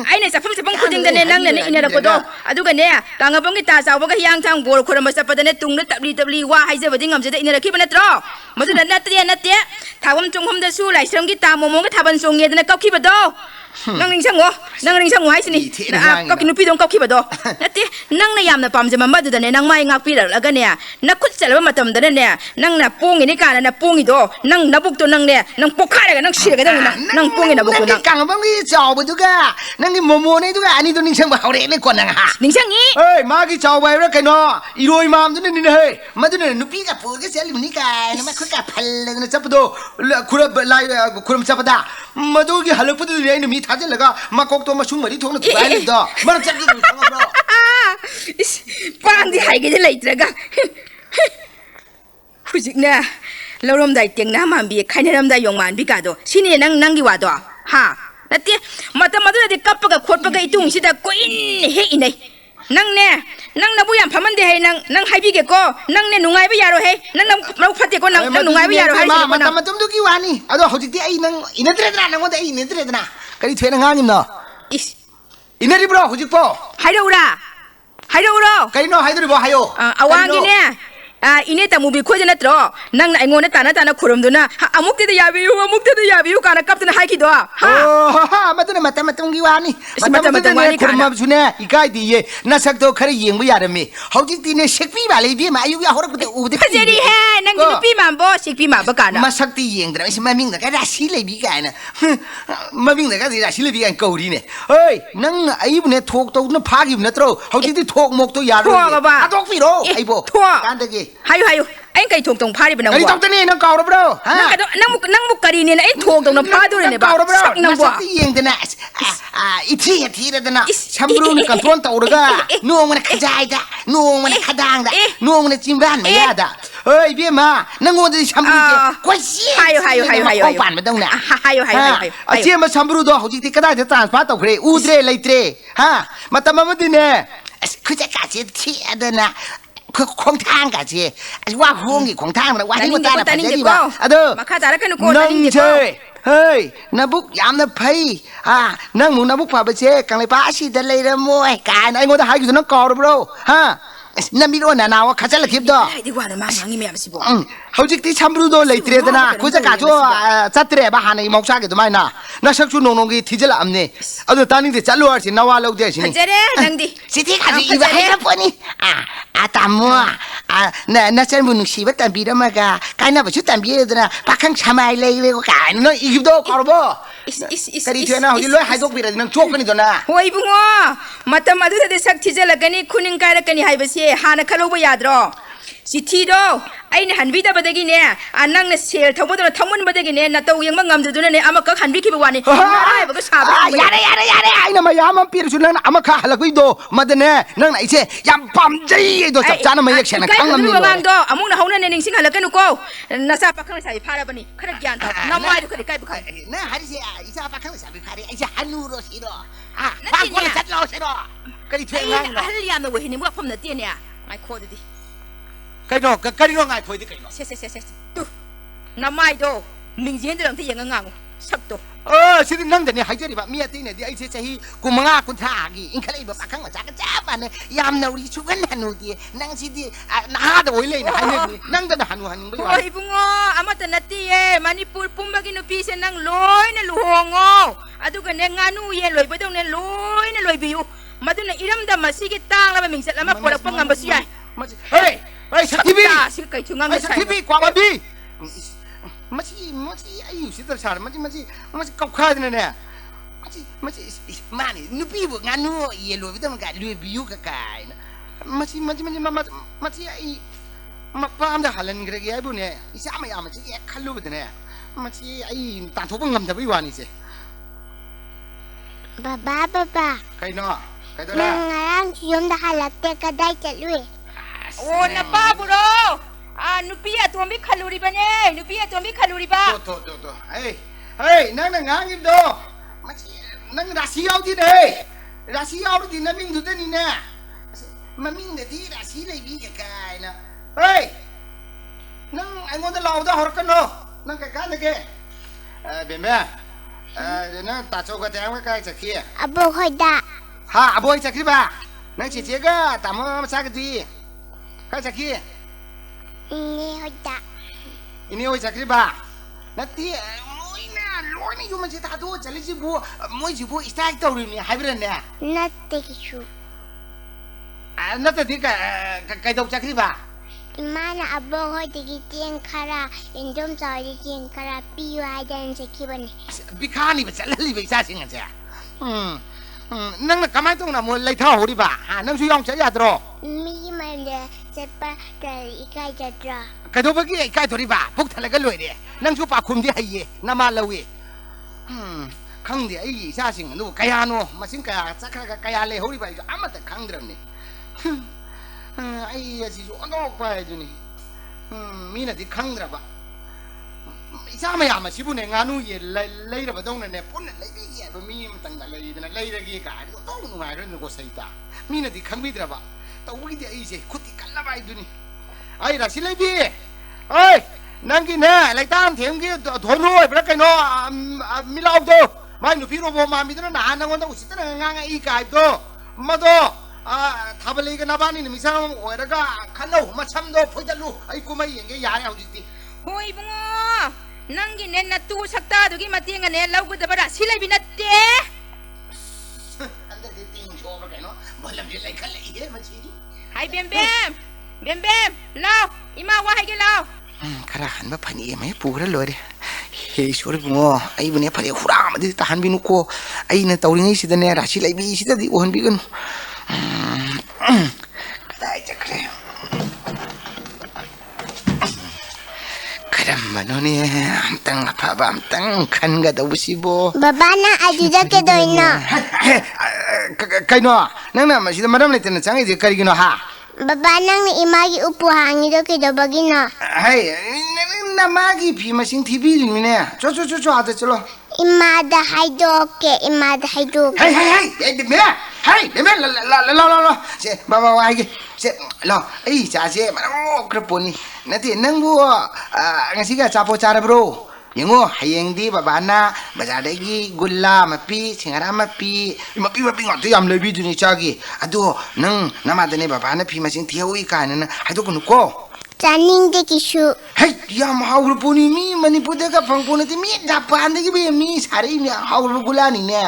ไอ้เนี่ยจะฟังพูดจริงแต่เนี่ยนั่งเนี่ยเนี่ยเราก็ดูอะดูกันเนี่ยกางกับงกีตาสาวก็ยังทางโบราณคนมาสับปะเนี่ยตุงเนี่ยตับลีว่าให้เจ้าบัดดิ้งงามจะได้เนี่ยคิดมันตรอมาดูนั่นนัดเตี้ยถ้าผมจงผมจะสู้ไหลเสียงกีตาร์มองก็ทำบันทรงเงี้ยแต่เนี่ยก็คิดบัดดูนั่งนิ่งช่างหัวให้สินี่ก็กินนุปีตรงก็คิดบัดดูนัดเตี้ยนั่งในยามน่ะปั๊มจะมาบัดดูแต่เนี่ยนั่งไม่งักปีแล้วกันเนี่ยนักขุดเสร็จแล้วมาทำแต่เนี่ยนั่งน่ะปุ้งอย่างนี้กันน่ะปุ้งอีดูนั่งนับบุกตัวนั่งเนี่ยนั่งปกขาเลยกันนั่งเชี่ยกันนั่งปุ้งอย่างนับบุกตัวนั่งกางกับงกีจ่อบัดดูกันนั่งกินโมนี่ดูกันอันนี้ตัวนิ่งช่างบ่าวเร่เลยกว่านั่งฮะนิ่งช่างงี้เฮ้ยมากี่จ่อไว้แล้วกันเนาะอีโรยมามตัวนี่เฮ้ยมาตัวนี่นุปีกับปูก็เสียลิมนี่กันมาคุยกับพันเลยนะจับดูคุณไล่คุณจับได้มาดูกี่ฮัลโหลพูดดูเลยนี่มีท่าจะเลยก็มากอกตัวมาชุ่มมาที่ท้องนึกไปเลยด้มันจับดูท้องเราปังที่หายกันจะเลยจ้ะก็ผู้หญิงเนี่ยเราลมได้เตียงน้ำมันบีใครเนี่ยลมได้ยงมันบีกันตัวชิ้นนี้นั่งกี่ว่าตัวฮะนั่นที่มาแต่ได้กับปะกับขวดปะกับอีตุ้งสิแต่ก็อินเฮอินเลยนั่งเนี่ยนั่งนับบุญยามพมันเดให้นั่งให้พี่เกก็นั่งเนี่ยหนุ่งไงไปยาโรให้นั่งเราพัดเกก็นั่งหนุ่งไงไปยาโรให้สิมาตุ้มดูกี่วันนี่เอาดูเขาจิตไอ้นั่งอินเตอร์เน็ตนะนั่งวันเดียวอินเตอร์เน็ตนะก็ที่เทนั่งงานนี่เนาะอินเตอร์เน็ตบล็อกเขาจิตปอให้ดูระก็อินเนาะให้ดูบ่ให้โอเอาวางกินเนี่ยอินเนตามูบีคุยจะนัดรอนั่งไอ้งอนตานะคุรมดูนะอามุกที่จะยาวิวการกับตัวให้กี่ตัวฮะมาตัวมากี่วันนี่มาตัวคุรมสุเนี่ยอีกไอ้ดีเย่น่าสักตัวขรียิงไม่ยาดมีเขาจริงๆเนี่ยเช็คพี่บาลีพี่มาอายุยาหัวเราก็อุดเจดีแฮนั่งกินพี่มาบ่เช็คพี่มาบ่กันมาสักตียิงแต่ไม่ใช่มามิ่งแต่ก็ราศีเลยพี่กันนะมามิ่งแต่ก็ราศีเลยพี่กันเกาหลีเนี่ยเฮ้ยนั่งไอ้บุเนี่ยถูกตัวนั่งพากิบเนี่ยตัวเขาจริงๆถูกหมกตัวยาด้วยถูกพี่โร่ไอ้โบการตะกี้还有，ไอ้ไก่ถูกตรงพาดิเป็นอะไรตรงนี้น้องเก่าแล้วบรอนั่งมุกกะดีเนี่ยไอ้ถูกตรงนั้นพาด้วยเนี่ยบ้าสักนั่งบ้าที่ยิงแต่น่ะอีที่แต่น่ะชัมบรูนกันทวนตัวด้วยกันนัวมันขจายด่ะนัวมันขดังด่ะนัวมันจิมบ้านไม่ยาด่ะเฮ้ยพี่มานั่งงงจะชัมบรูนกว่าสิ还有ปั่นไม่ต้องเนี่ย还有เจียมาชัมบรูนตัวเขาจริงๆก็ได้จะตรานฟ้าตกเลยอูเดรเลยเดรฮะมาทำมาดิเนี่ยคือจะกาเจียที่เดินน่ะคือของทางกันสิว่าห่วงอีกของทางนะว่าที่มันตายนะเป็นยังไงบ้างมาข้าจ่ายแล้วกันนุโก้นั่งเชยเฮ้ยนับบุกยามนับไพ่นั่งหมูนับบุกผ่าไปเชยกังเลยป้าชีดันเลยละมวยการไอ้งวดหายอยู่ตรงนั้นก่อนบรอฮะนั่นมีโดนน่ะว่าข้าจะเลิกคลิปด้ดีกว่านะมาหงี้ไม่เอาสิบ่เขาจิกที่ชัมบรูโดเลยเตรียดนะคุยจะกาชัวจัดเตรียบ้านในมองชาเกตัวไม่นะน่าชักชูนงกีที่จะละอันนี้เอาตัวตานี่จะจัลลัวสินาวาลูกเดียสิเจ๊นั่งดิสิที่ข้าจะอีบ้าให้รับพอนี่ตามมัวน่าจะบุญชีวิตตันบีดมากะการน่าไปชุดตันบีดนะปักขังชามายเลยก็การนั่นอีกตัวคอร์บก็ดีเถอะนะเขาจะลอยหายตัวบีดนั่งโชคกันนี่ตัวน่ะโอ้ยบุ้งอ่ะมาทำมาดูแต่สักที่จะละกันนี่คุณยังการละกันนี่หายไปเสียหานักขลุ่ยยาดรอสิทีโดไอ้เนี่ยหันวิดาบัดกี้เนี่ยนั่งเนี่ยเสียทั้งหมดเราทั้งหมดบัดกี้เนี่ยน่าตัวยังมั่งงามดูเนี่ยอามาก็หันวิคิดว่านี่ไม่บอกก็ชาบอย่าได้ไอ้น่ะมายามันปีรชุนนั่นอามาข้าหลักวิโดมาเดเนี่ยนั่งไหนเช่ยำปั๊มใจโดจับจานมาเยกเช่นนั้นตั้งนี่มั่งโดอามุนเขาเนี่ยนิ่งสิงหาลักนุโก้น่าซาปักข้างใส่ผ้าแล้วบัดนี้ขนาดยานต่อน้ำไม่ดูขนาดใกล้บุคคลน่าหาดิเช่อีซาปักข้างใส่ผ้าไอ้เช่ฮันูโรชิโร่ฟังคนจัดเราใช่หรอก็ดีเถอะงั้นฮัลยามเนี่ยเว้ยนี่มึงผมเนี่ยเตี้ยเนี่ยไม่โคตรดีcái đó ngay thôi đi cái đó xe tu năm mai đâu mình diễn được thìยังngang sắp tu xin năng để hay chứ đi bạn mía tí này đi ai sẽ cùng mang cùng thả gì in cái nàyแบบครั้งว่าจะกันจ้าบ้านเนี่ยยามเราดิชุกันหันดีนั่งสิดีน่าจะโวยเลยนะนั่งแต่หันไม่ไหวโอ้ยบุ้งอ่ะอามาแต่นาทีเอ๋มันนี่ปุ่มบากินพี่เสนั่งลอยเนี่ยลุงอ่ะอะดูกันเนี่ยงานูเย็นลอยไปตรงเนี่ยลอยเนี่ยลอยบิวมาดูเนี่ยอีรำดำมาสิกิตังแล้วมันมิงเสร็จแล้วมาปวดปังงามบสิยัยเฮ้ยสักทีพี่สักทีพี่กว่าพี่มันไอ้อยู่สิตรชามันกับข้าวเนี่ยมันนี่นุพี่บอกงานนู้เยลอยไปต้องการลุยบิวกับกายนะมันไอ้ มาป้ามจะหันเล่นกันกี่ไอ้บุญเนี่ยอีสามไม่ยามันจะแยกขันรูปแต่เนี่ยมันจะไอ้ตาทุบงำจะไม่วานี่สิบ้าใครเนาะใครตัว นั่ ละ งงานยมได้หันหลังแต่ก็ได้จัดเลย โอ้นะป้าบุโรนุปี้อะตัวไม่ขันลูริบะเนี่ยนุปี้อะตัวไม่ขันลูริบะตัวเฮ้ยนั่งงานกินดูมันนั่งราศีเอาที่ไหนราศีเอาที่นั่นมิ่งดูเต้นนี่เนี่ยมันมิ่งเดี๋ยวที่ราศีเลยวิ่งไกลๆนะเฮ้ยนั่งไอ้คนจะเล่าจะหัวกันเนาะนั่งไกลๆนะแกเบี่ยนเดี๋ยวนั่งตาโจกแจงไว้ใกล้จะขี้อาบุคอยด่าฮะบ่อยจะขี้ป่ะนั่งเจี๊ยก็ตามมาสักทีใครจะขี้นี่คอยด่าอันนี้โอ้ยจะขี้ป่ะนั่นที่มวยน่ะลอยนี่อยู่มันจะท่าตัวจะเล่นจีบัวมวยจีบัวอีสานตัวนี้ให้ไปเรียนเนี่ยนัดเด็กชูนั่นแต่ที่ใครต้องจะขี้ป่ะมานะอาบุคอยเด็กเตียงคาราอินโดมจอยเตียงคาราปีวายดันจะขี้บันบิคานี่เป็นจะเล่นไปซะสิงั้นจ้ะนั่งน่ะกำไมต้องน่ะมวยไล่ท่าหัวดิบ่ะนั่งช่วยยองเสียยาตรอมีมันเดจะปะแต่อีกใครจะตรอใครตัวเมื่อกี้ไอ้ใครตัวดิบ่ะพวกทะเลกันเลยเนี่ยนั่งช่วยปากคุมที่ไอ้ยี่น้ำมาเลวีขังเดียไอ้ยี่ซาสิงนู่นกายานูมาสิงกายสักครั้งกายาเลยหัวดิบ่ะอยู่อามาแต่ขังเดิมนี่ไอ้ยี่สิโอนออกไปดูนี่มีน่ะที่ขังเดิมบ่ะอีสามไม่ยามาชิบุเนี่ยงานูเย่เลยระเบิดตรงนั้นเนี่ยปุ่นเนี่ยเลยเย่บะมีมันตั้งแต่เลยเนี่ยเลยระกี้กันต้องหนุ่มอะไรนั่นก็ใส่ตามีน่ะที่ขังไม่ได้บ่ะแต่ว่าที่ไอ้เจ้าคุติกันละไปดูนี่ไอ้ราศีเลยพี่เฮ้ยนั่งกินเนี่ยอะไรตามเถียงกี้ถอนรวยไปแล้วกันเนาะมีเหล้าตัวไม่หนูพี่รู้บ่มามีตัวนั้นนั่งวันนั้นอุตส่าห์งานอีกไก่ตัวมาตัวทับเลยกันนะบ้านนี่มีสาวโอ้ยแล้วก็ขันเอามาช้ำตัวพูดจะรู้ไอ้กูไม่ยังไงยาเนี่ยเอาจริงโอ้ยบุ้งนั่งกินเนี่ยนัดตู้สักตาดูกี่มาเตียงกันเนี่ยเราก็จะมาด่าสิเลยบินัดเด้อันนั้นที่ติงโชว์ไปกันเนาะบ่ลำจะไล่กันเลยเฮ้ยมาชี้ให้เบมเล่าอีมาว่าให้กันเล่าขราหันมาพันเอ็มให้ปูแล้วเลยดิเฮ้ยช่วยบุ้งไอ้บุญเนี่ยพันเอ็มหุ่นมาดิทหารบินุโกไอ้เนี่ยตัวนี้สิเดเนี่ยราชิไล่บีสิเดดิโอหันบิกันได้จักเลยมันนี่ตั้งผ้าบ้ามตั้งขันกระดูกสิบบ้านน่ะอายุจะกี่ตัวน่ะใครเนาะนั่งน่ะมาสิมาดามเลยแต่นั่งจังไอ้เด็กใครกินเนาะฮะบ้านนั่งนี่มากี่อุปหางนี่กี่ตัวบ้ากินน่ะเฮ้ยนั่งมากี่พี่มาสิงทีวีดูเนี่ยชัวอาจจะชโลมาได้ให้ดูมาได้ให้ดูเฮ้ยเดี๋ยวเฮ้ยเดี๋ยวรอเจ้บ้าไอ้กี่เจ้รอไอ้จ่าเจ้มาโอ้กระปุกนี่นั่นที่นั่งบัวงั้นสิกะจับโอชาร์บรูยังงูให้ยังดีบ้านน่ะบ้านเด็กกุลามาปีสิงหามาปีงอที่ยามเลยบิดูนี่จากีอะดูนั่งน้ำมันเดนี่บ้านน่ะพี่มาสิงเที่ยวอีกกันนั่นให้ดูกันกูจานิงเด็กชูเฮ้ยยามฮาวรุปูนี่มีมันนี่พูดเด็กกับฟังปูนี่ที่มีดับปานเด็กพี่มีสารีเนี่ยฮาวรุกุลานี่เนี่ย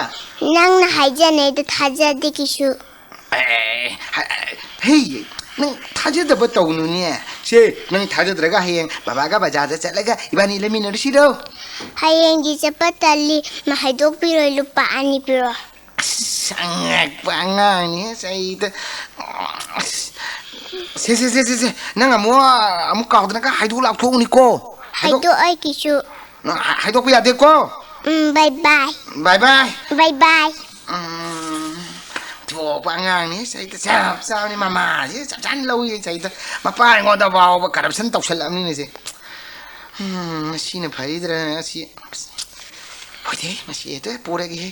นั่งน่ะให้จานเนี่ยเด็กท่าจานเด็กชูเฮ้ยนั่งท่าจานเด็กประตูนู่นเนี่ยเช่นั่งท่าจานเด็กก็ให้ยังบ้าก็บ้าจ้าจะจัดเลยก็อีบ้านนี่เลยมีนรสิโร่ให้ยังดีจะปัตตาลีมาให้ดูพิโรลุปะอันนี้พิโรsangat bangang ni saya itu se nang amu kau tu nak hai tu lak thong ni ko hai tu ai kisu hai tu pia de ko bye bye tu bangang ni saya tu sao ni mama je chan lâu ni saya tu mapa ngod da baw ba karab san tok salam ni se machine phai dra si pode machine tu pura gi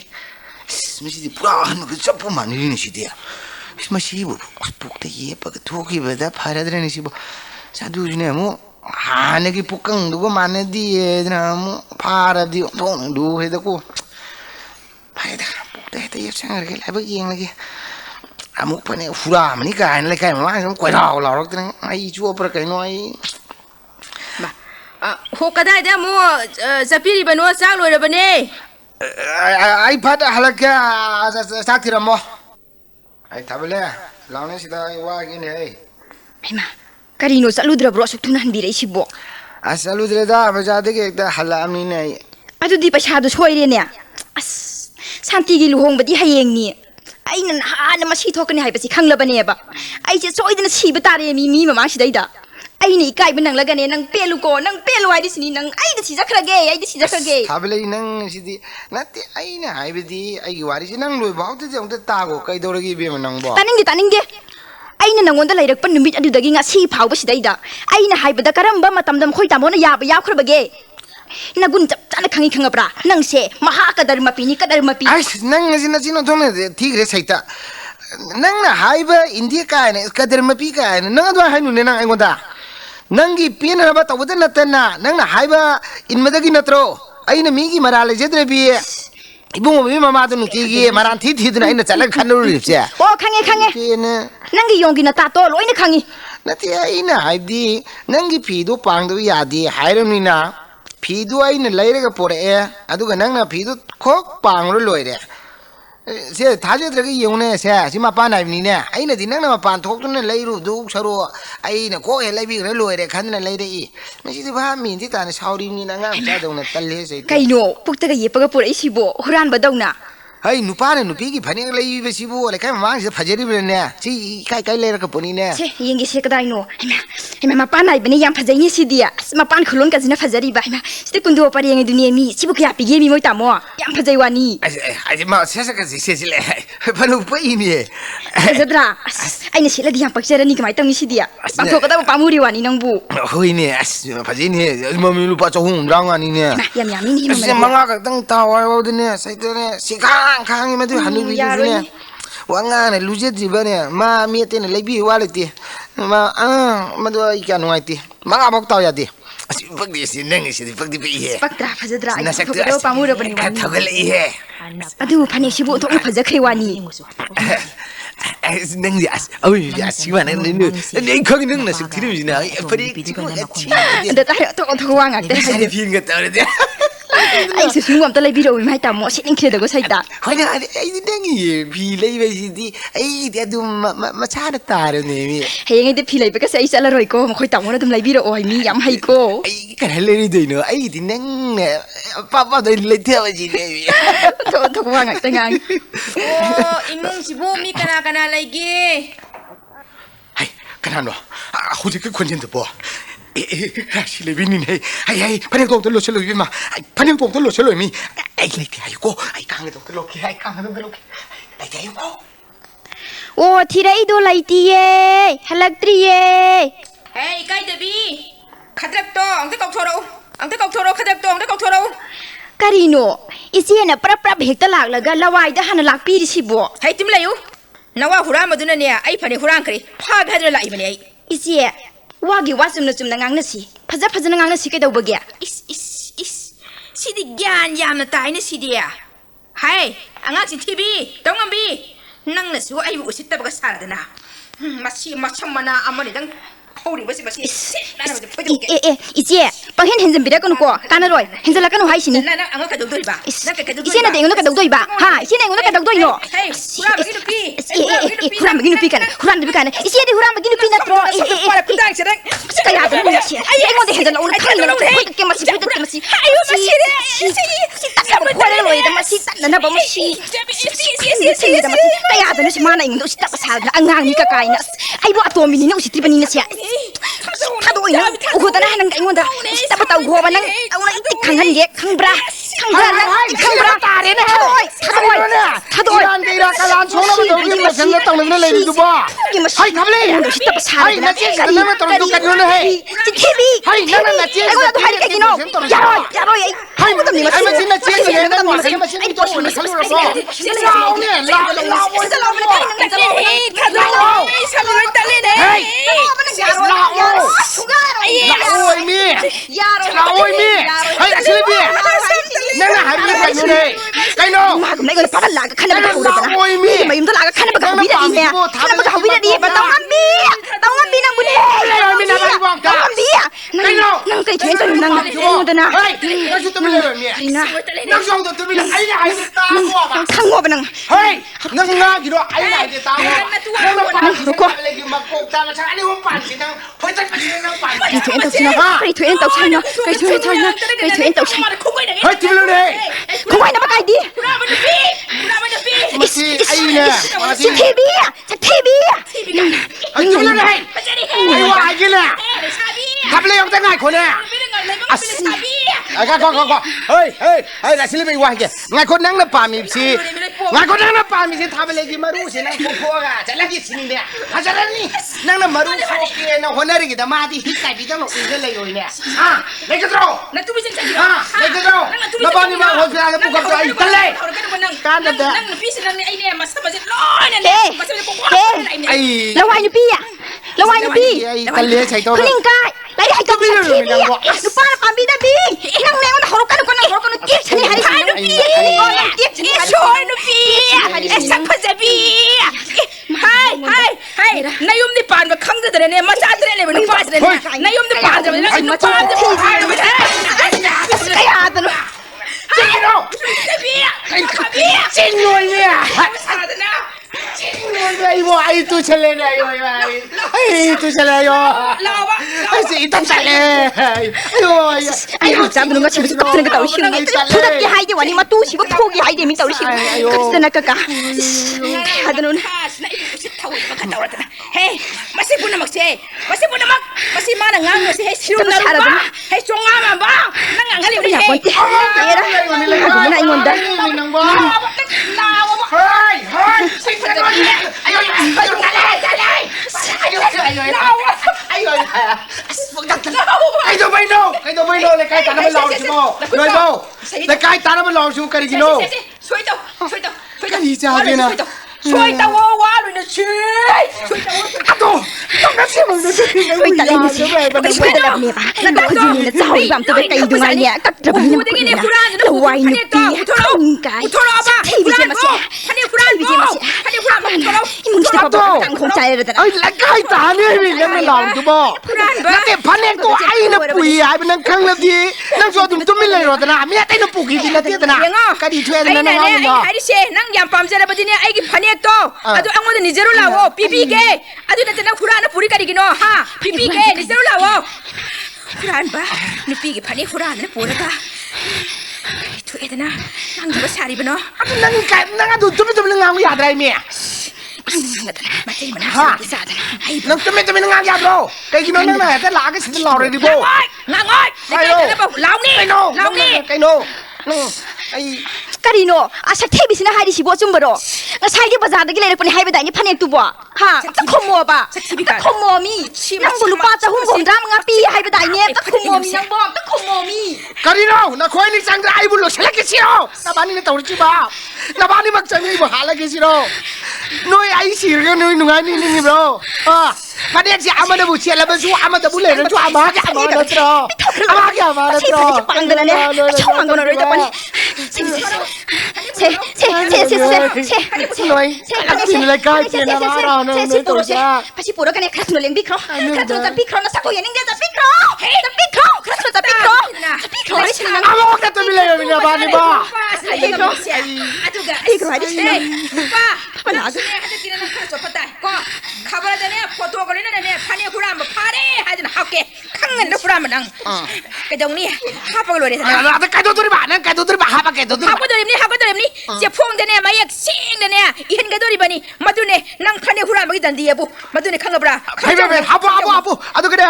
machine pura no ke chapu mani ni si dia machine bu puk te ye pa thu ki ba da phara dra ni si bo sadu ni mo hane ki pukang du ko mane di na mo phara di thong du he da ko phai da puk te ye sang ke la ba yeng la ki amuk pa ne fura mani ka ne kai ma ko kwai dao la ro te ai chu pra kai no ai ba ho ka dai da mo zapiri ba no sang loi ra ba ne ai phat halaka sa thira mo ai thabale laune sida wa gi ne Mema karino saludra bro sok tunan bi rei sibo asaludre da baja de ke da hala amni ne adu di paisa du soire ne as santi gi luhong badi hayeng ni ai nan ha na ma si thokani hai pasi khanglabane ba ai je soidana siba tare mi mama si dai da ꯑꯩꯅ ꯏꯀꯥꯏꯕ ꯅꯪꯂꯒꯅꯦ ꯅꯪ ꯄꯦꯜꯂꯨꯀꯣ ꯅꯪ ꯄꯦꯜꯂꯨ ꯍꯥꯏꯗꯤꯁꯤꯅꯤ ꯅꯪ ꯑꯩꯗ ꯁꯤꯖꯈ꯭ꯔꯒꯦ ꯑꯩꯗ ꯁꯤꯖꯈ꯭ꯔꯒꯦ ꯊꯥꯕꯂꯩ ꯅꯪ ꯁꯤꯗꯤ ꯅꯠꯇꯦ ꯑꯩꯅ ꯍꯥꯏꯕꯗꯤ ꯑꯩꯒꯤ ꯋꯥꯔꯤꯁꯤ ꯅꯪ ꯂꯣꯏꯕꯥꯎꯇꯗꯤ ꯑꯃꯨꯛꯇ ꯇꯥꯒꯣ ꯀꯩꯗꯧꯔꯒꯦ ꯏꯕꯦꯝꯃ ꯅꯪꯕꯣ ꯇꯥꯅꯤꯡꯗꯦ ꯑꯩꯅ ꯅꯪꯉꯣꯟꯗ ꯂꯩꯔꯛꯄ ꯅꯨꯃꯤꯠ ꯑꯗꯨꯗꯒꯤ ꯉꯁꯤ ꯐꯥꯎꯕꯁꯤꯗꯩꯗ ꯑꯩꯅ ꯍꯥꯏꯕꯗ ꯀꯔꯝꯕ ꯃꯇꯝꯗ ꯃꯈꯣꯏ ꯇꯥꯃꯣꯅ ꯌꯥꯕ ꯌꯥꯎꯈ꯭ꯔꯕꯒꯦ ꯅꯒꯨꯟ ꯆꯞ ꯆꯥꯅ ꯈꯪꯉꯕ꯭ꯔꯥ ꯅꯪꯁꯦ ꯃꯍꯥ ꯀꯗꯔ ꯃꯄꯤꯅꯤ ꯀꯗꯔ ꯃꯄꯤ ꯑꯁ ꯅꯪ ꯉꯁꯤ ꯅꯆꯤꯟ ꯊꯣꯡꯅ ꯊꯤꯈ꯭ꯔꯦ ꯁꯩꯇ ꯅꯪꯅ ꯍꯥꯏꯕ ꯏꯟꯗꯤꯌꯥ ꯀꯥꯏꯅ ꯀꯗꯔ ꯃꯄꯤ ꯀꯥꯏꯅ ꯅꯪ ꯑꯗꯨꯃꯥꯏꯅ ꯍꯥꯏꯅꯨꯅꯦ ꯅꯪ ꯑꯩꯉꯣꯟꯗ ꯅꯪꯒꯤ ꯄꯦꯟꯅꯕ ꯇꯧꯕꯗ ꯅꯠꯇꯅ ꯅꯪꯅ ꯍꯥꯏꯕ ꯏꯟꯕꯗꯒꯤ ꯅꯠꯇ꯭ꯔꯣ ꯑꯩꯅ ꯃꯤꯒꯤ ꯃꯔꯥꯜ ꯂꯩꯖꯗ꯭ꯔꯕꯤ 이봉 마마도 누기기 말한 티티드나 있는 잘라 칸으로 입지. 강해. nangi 용기나 따또 로이나 강이. 나티 아이나 아이디 nangi 피도 빵도 야디 하이름이나 피도 아이는 라이레가 보래. 아두가 낭나 피도 콕 빵으로 로이래. 세 다저들에게 이용해 세 지마 빠나이니네. 아이나 디낭나 빠 톡도는 라이로 둑 서로 아이나 고에 라이비 그래 로이래 칸나 라이레. 마시디 바 민디 따는 사우리니나 가 자동나 딸레세. kaino puktaga yepaga pura isibo huran badawna. Hai nupaane nupigi phane lai besibu le kai mang se phajeri bene si kai le ka poni ne che yengi se kadai no ema ma panai bene yam phajai ni sidia ma pan khulon ka jina phajari ba ema ste kundo pari yengi dunia mi sibu kya pige mi moi tamo yam phajai wani ai ma se ka se le phanu pai ni zadra aina sila di yam pakchara ni kamai tang ni sidia pa ko kada pamuri wani nangbu hoi ne as phajai ni ma mi lu pa chong rang ani ne yam ni se manga ka tang ta wa wa de ne sai de ne si khang ma tu hanu bi ne wanga ne luje dibane ma mi te ne lebi waleti ma ma do I ka no ai manga bok taw ya ti asi pagdi si nang si pagdi bi he paktra phajadra ai ko pamura bani ka thagale he adu phane sibu to phajakhri wani as nang ya as oi ya si wa nang ne ko nang na su thiru ji na pari chi ko chi da ta to wanga te sai phin ga ta de ai su singom ta lebi ro mai ta mo sin khre da go sai ta hoi na ai nang ye phi lei ba si di ai de du ma cha da ta re ne mi heng ai de phi lei ba ka sai sala roi ko mo khoi ta mo na dum lebi ro oi mi yam hai ko ai ka le ri de no ai di nang ne pa de le te ba ji ne mi to wanga ta ngang oh imung sibu mi kana lagi hai kana no hoje ke konjen de bo si le vini nei ai paneng tong lo chelo mi ma paneng tong lo chelo mi ai le ti ai ko ai kang tong lo ki ai kang tong lo ki ai dai ko o thirai do laiti ye halaktri ye hey kai de bi khadrak to angte kok thoro khadrak to angte kok thoro karino isi na prap hekta laga lawai da hana lak pi sibo hey tim layu nawa hura maduna ne ai phane huran kare pha bhadra lai bane ai isi wagi wasum na chumna ngang na si phaja na ngang na si kai dau bagya is sidi gyan yam na tai na sidi ya hai anga chi tv dongam bi nang na su ai bu sitta baga sar dana masi macham mana amani dang hori basi isi panghen henjam bira kono ko kana roi henjala kanu hai sini na anga ka doi ba na ka doi isi na de ngona ka doi ba ha isi na ngona ka doi no hey huram bagi nupi kana isi de huram bagi nupi na tro para kudang sedang kaya ba mo si ay ngona henjala una kan na ke masi ayo masi si takam ko le roi da masi na ba masi kaya da si mana ingdo si tapasal na angang ni ka kaina ay bo atomi ni no si tribani na siya Hado ina, ugo na nang ingon da. Dapat tahu gua manang, tahu na itik kangan ye, kangbra tare na. Hado. Tira kalan chona ba dog na sen na tang na le du ba. Hai khamle. Kita pasar. Hai na che na na tong du kan na hai. TV. Hai na che. Aku tu hari kaki no. Yaro ye. Hai mo tam ni ai ma chin na che ye na ma se ma chin to na salu ro so. Lao ne lao wo sa lao ne kai na lao. saluran tali ne Hai. Lao. Oi mi. Oi mi. Hai asli bi. Nang hari ni kai no ne. Kai no. Ma ko nai ko pa la ka khana ba ko da na. Oi mi. Mai yum da la ka khana ba ka bi da ni ne. Khana ba ka bi da ni ba taw ngam bi nang bu ne. Oi mi na ba bang ka. Ngam bi ya. Kai no. Nang kai thuen to nang da na. Hai. Ka su to mi le mi. Ina. Nang song to mi le ai na ai ta ko ba. Khang ngo ba nang. Hai. Nang nga gi do ai na ai ta ko. Nang pa ko le gi ma ko ta na sa ani hom pan si nang. Hoi ta ka nang pan. Kai thuen to sina. Kai thuen to sina. Kai thuen to sina. Hai ti le ne. Không ai nắm cái đi. Ma si ai ne. Ma si. TV à. Ai ti le ne. Ai wa ai gi le. ทำเลยยังจะง่ายคนเนี่ย ก็เฮ้ยราชิลีไปว่าแกง่ายคนนั่งน่ะปามีสิง่ายคนนั่งน่ะปามีสิทำเลยกี่มารู้สินั่งพวกจะเล่นกี่สิ่งเนี่ยอาจารย์นี่นั่งน่ะมารู้โอเคนะคนนั้นกี่แต่มาที่ฮิตไก่พี่จังหวะอีกเลยอยู่เนี่ยเล็กกระโดด นั่นตุ้มจังจัง เล็กกระโดดแล้วบ้านนี้มาคนที่อะไรพวกกับตัวอีกกันเลยการนั่นแหละ นั่งพี่สินั่งไอ้เนี่ยมาสมัครร้อยนั่นแหละมาสมัครปุ๊บ ไอ้ ระวังอยู่พี่อะระวังอยู่พี่ กันเลยใช่ตัว พลิงกายไล่ให้กับพี่พี่อะลูกป้าปามพี่ได้พี่นั่งแมวนะเขากันเก็บฉันให้ฉันพี่เก็บฉันให้ ช่วยหนูพี่ไอ้สักพันจะพี่ให้นายยมนี่ปานมาขังจะเนี่ยมาจ้าจะเนี่ยมันฟ้าจะเนี่ยนายยมนี่ปานจะเนี่ยมาจ้าจะพี่ไม่ใช่ ไอ้อาตัวนู้น จริงเหรอ พี่ จริงเลยเนี่ย ซาดนะ ไอ้วายตัวเฉลยไอ้ตัวเฉลย ลาวะ ไอ้สิตั้งใจเลยไอ้ ไอ้จับตัวนู้นก็ชิบะตัวนึงก็ตัวชิบะทุกที่ให้เดี๋ยววันนี้มาตู้ชิบะทุกที่ให้เดี๋ยวมีตัวชิบะก็จะนักกะอาตัวนู้น Hei, masih pun nak sih, masih pun nak, masih mana ngang masih hei siu nak ba, hei cunga mah ba, nang ngang kali ya hei. Era, aku nak ingin dah. Cái đồ bay nô, lại cái tao nó mới lòi chứ mò, rồi bô, lại cái tao nó mới lòi chứ cái gì nô. Suy tao. Cái gì cha vậy nè? Suy tao quá rồi nè suy. Tôi đã xem một đứa khi nó Wait, tak lain sih. Wait, tak lain ni pak. Nak tahu je ni tahu bam tu betul itu nganya. Kat terus ni. Lawai ni pi. Tungkai. TV je masih. TV je masih. Imun kita kau tak kau cari dah. Ôi lại cái tao này mình em mới lòng chứ bò. Nó đẹp phán em tôi ai nó quỳ ai bên năng khăng làm gì? Năng cho tụi tôi mới lấy rồi tao mẹ tay nó phụ gì nó tiếc tao cái đi thuê nó ngon rồi. Hari sih nang yang pam saya dapat ini ai pani to. Aduh ang mau ni zero lawo pipi ke. Aduh nanti nang Quran puri kali gino ha. Pipi ke ni zero lawo. Quran ba. Ni pipi pani Quran ni pura ka. Itu itu na nang juga sari beno. Năng aduh tôi mới ngang ya đây mẹ. Macam mana? Ha. Năng tôi mới ngang ya bro. Cái gì nó năng này cái lá cái gì lò rồi đi bro. Ngang ơi. Cái napa? Lau ni. Cái nô. Ai Karino, asal TV sini hari si buat cumber. Saya di bazar lagi lelaki hai bedanya panen tu buat. Ha, tak komo apa? Tak komo mi. Nang bulu patah hum dam ngapi hai bedanya. Tak komo mi nang bom, tak komo mi. Karino, na kau ini sang rai bulu salah kesiro. Na bani ni tahu ciba. Na bani mak cami bu halah kesiro. Noi ai sirga noi nungai ni bro. Pada si amat dah buci, lepas tu amat dah boleh, tu amat ke amat dah tro. Amat ke amat dah tro. Saya Jepang dengan ni. Macam mana kau nak orang Jepang ni? Sini lagi kau cina marah nang tu saja. Pasti pura kan keras noleng bikro. Keras noleng tapi kro nak saku yang ni dia bikro. Tapi kro, keras noleng tapi kro. Tapi kro ni sini nang. Awak kata bila bila bani ba. Aduh gak. Bikro ada sini. Pa. Mana ada? Ada tidak nak kerja patah. Kau kabar ada ni foto kau ni ni pani Quran berpare. Ada nak hake. Kangen nak Quran menang. Kejauh ni apa kalau ni? Ada kado tu riba, nang kado tu riba apa kado tu riba. Aku tu ni. Jepang deh ni, mayak sing deh ni. Ikan kado riba ni. Madu ni nang pani Quran bagi dan dia bu. Madu ni kangen berapa? Hai bebe, apa. Aduh kede,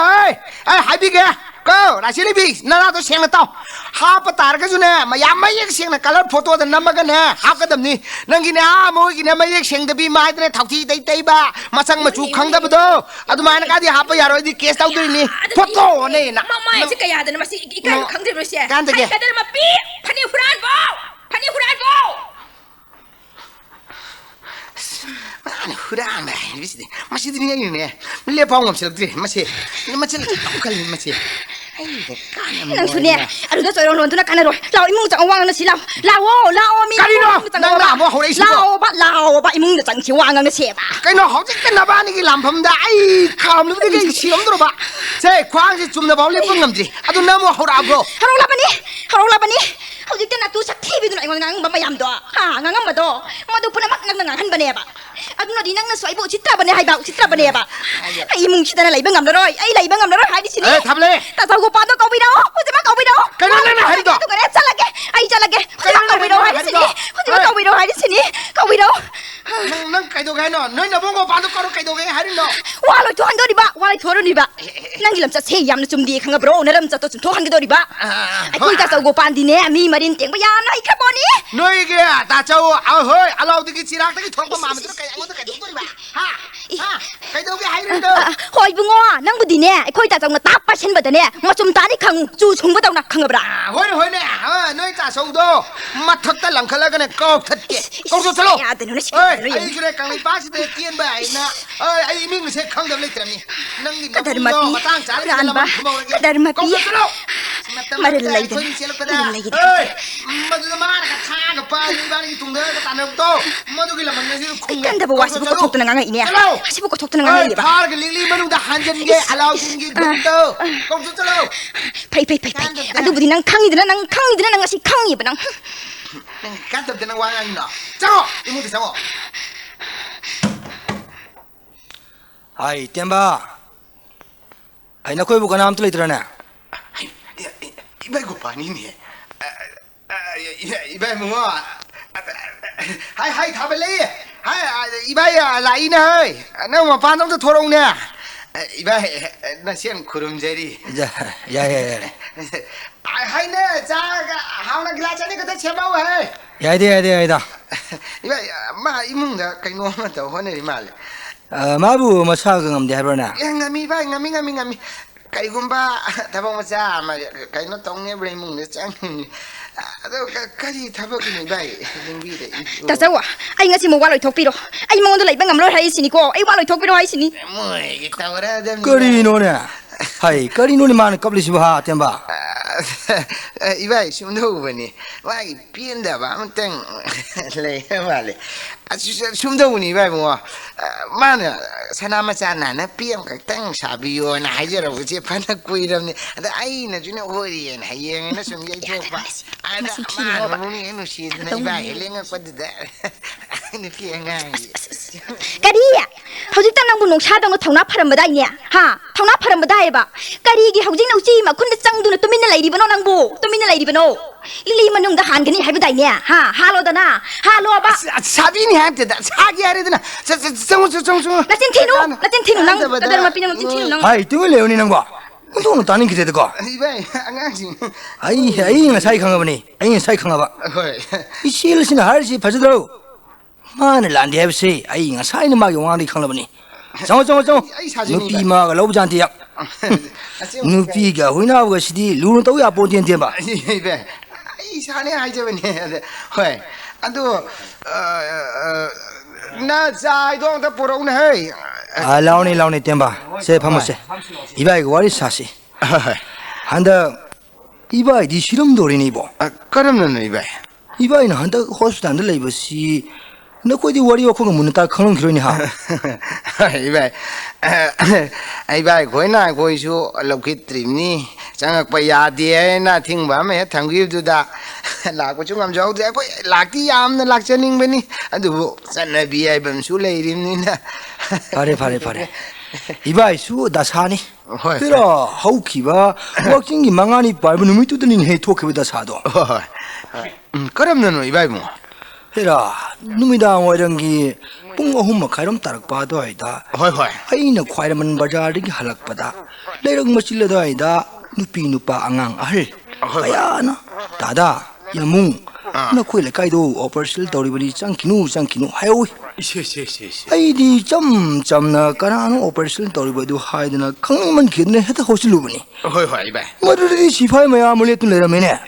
hai bige. Kau, nasi ni big, nana tu siang tau. Apa tar ke sana? Mayam mayak siang nak kalau foto dan nama kan ha. Apa kadam ni? Nang gini mau gini mayak siang tapi mai tu ni thau ti tai ba. Masang macu khang dah betul. Aduh mana kadi apa ya roh di case tau tu ni. Foto ni nak. Mama itu kayak ada masih ikan khang dia bersih. Kan tak ya? Ada nama pi. Pani Quran bu. Pani Quran bu. Ani Quran dah. Masih di ni ni. Melihat pawang macam tu. Masih aku kali masih. Nang tu ni. Aduh dah seorang nonton nak kanan roh. Lau imung jangan wang nasi lau. Lau mi. Karino, nang lau mau hari lau ba imung jangan si wang nasi ba. Cái nó học cái nào bạn này làm phẩm đại khám lúc cái xiêm rồi bạn, thế khoang thì chúng nó bảo lên phương làm gì, à tôi nằm vào hậu đạo bro. Harung lapan ni. Hau jadi nak tu sak TV tu nak ngang bapa yam doa. Ha ngang apa doa. Madu pun nak ngang kan bani apa. Aduh nak dinang nak suai bu citra bani hai ba citra bani apa. Ai imung citra nak lai bangam doroi. Ai lai bangam doroi hai di sini. Tham le. Tak tahu apa tu kau bido. Kau bido. Cái nó là hai đó. Tu kan cak lagi. Ai cak lagi. Kau bido hai di sini. Kau bido hai di sini. Kau bido. nang kai do gai no noi na bong ko pa do ko kai do gai hari no walo to han dori ba walo thoro ni ba nang lam cha se yam na chum di khanga bro na ram cha to chum to han dori ba ai koi ta go pan di ne mi marin teng ba ya nai kha boni noi ge ta chau a hoi alau di ki chirak ta ki thok ba ma ma kai ang to kai do dori ba ha kai do gai hari no hoi bungo nang bu di ne ai koi ta chang na ta pa chen ba da ne ma chum ta ni khang chu chung ba dau na khanga bra hoi ne noi ta sau do ma thot ta lang khala ga ne ko that ke ko so chalo ya de no shi ai kire kang li pa si te tien ba ai na ai mi ngi se khang dam le tra ni nang ni kadar mati ran ba kadar mati mari lai de ai ma du ma ka tha ga pa ni ba ni tung de ka ta na to ma du gi la man ni khung kan da ba wa si ko thok na nga ine si ko thok na nga ine ba thar ga ling li manu da han jan ge alau sin gi dum to ko so chalo pai adu bu di nang khang ni de nang si khang ni ba nang nang kan tab de nang wa ngang no chao imu de chao ai temba ai na koi bu kanam tlai trana ibai go pani ni ibai mo hai tha ba le hai ibai la ina hai na ma pa nong to thorong ne ibai na sian khurum jeri ya hai ne cha ga haw na gla cha ni ka ta cheba wa hai ya da ibai ma imung da kai no ma to ho ne ma le mabu masa ga ngam de harana ngami bai ngami kai gumba tabang macha ma kai no tong ne bre mung ne chang ado kari tabak ni bai lingbi de ta sawa ai ngasi mo waloi thok pi ro ai mo ndo lai ba ngam lo hai sini ko ai waloi thok pi ro hai sini moi ki tawra dam kari no ne hai kari no ni man kapli si ba temba ibai sumdo bani wai pienda ba mteng le vale sumdo ni bai mo mana sana macha na na piem ka tang sabiyo na hajara uche phana kuiram ni ada ai na june hori en hayeng na sum ye chok ba ada ma ni no si na bai lenga padda ni pienga kariya hojik ta nang bu nong sha dang no thongna pharam ba dai ne ha thongna pharam ba dai ba kari gi hojik nau chi ma khun da chang du na tumin na lai ri ba no nang bu tumin na lai ri ba no lili manung da han gani hai ba dai ne ha halo da na halo ba sabi ni ha da sagi are da na chung la tin thinu nang da ma pinang tin thinu nang hai tu le ni nang ba tung ta ni ki de ko ibai angang sing ai na sai khanga ba ni ai sai khanga ba hoi isil sin har si phajdo man lan de se ai nga sai ni ma yong ang di khang la ba ni jong nu pi ma ga lo jan ti yak nu pi ga huina ga si di lu to ya po tien tien ba ibai ai sa ne hai je ba ni hoi ado na zai dong da puro na hai lao ni temba se phamo se ibai ga wari sa si handa ibai di shiram dori ni bo karam na ibai ibai na handa hospital da lai ba si na koi di wari ko mun ta khang khiro ni ha ibai ibai koi na koi su lokit trim ni chang pa ya de na thing ba me thang gi du da la ko chung am jau de koi lak ti yam na lak chaning ba ni adu san na bi ai bam su lai rim ni na pare ibai su da sa ni tera hau ki ba working gi mangani pa bu numi tu ni he thok ke da sa do karam na no ibai mo tera numi da wa rang gi pung ahum ma khairam tarak pa do ai da hoi ai na khwairaman bazar gi halak pa da leirang machil da ai da nupi nupa angang ahal aya na dada yamung na khoi le kai do operation tori bari changkinu hayo ai di cham na karano operation tori badu hai na khangman khidne heta hosilu bani hoi ibai maru di sifai maya mule tu le ramene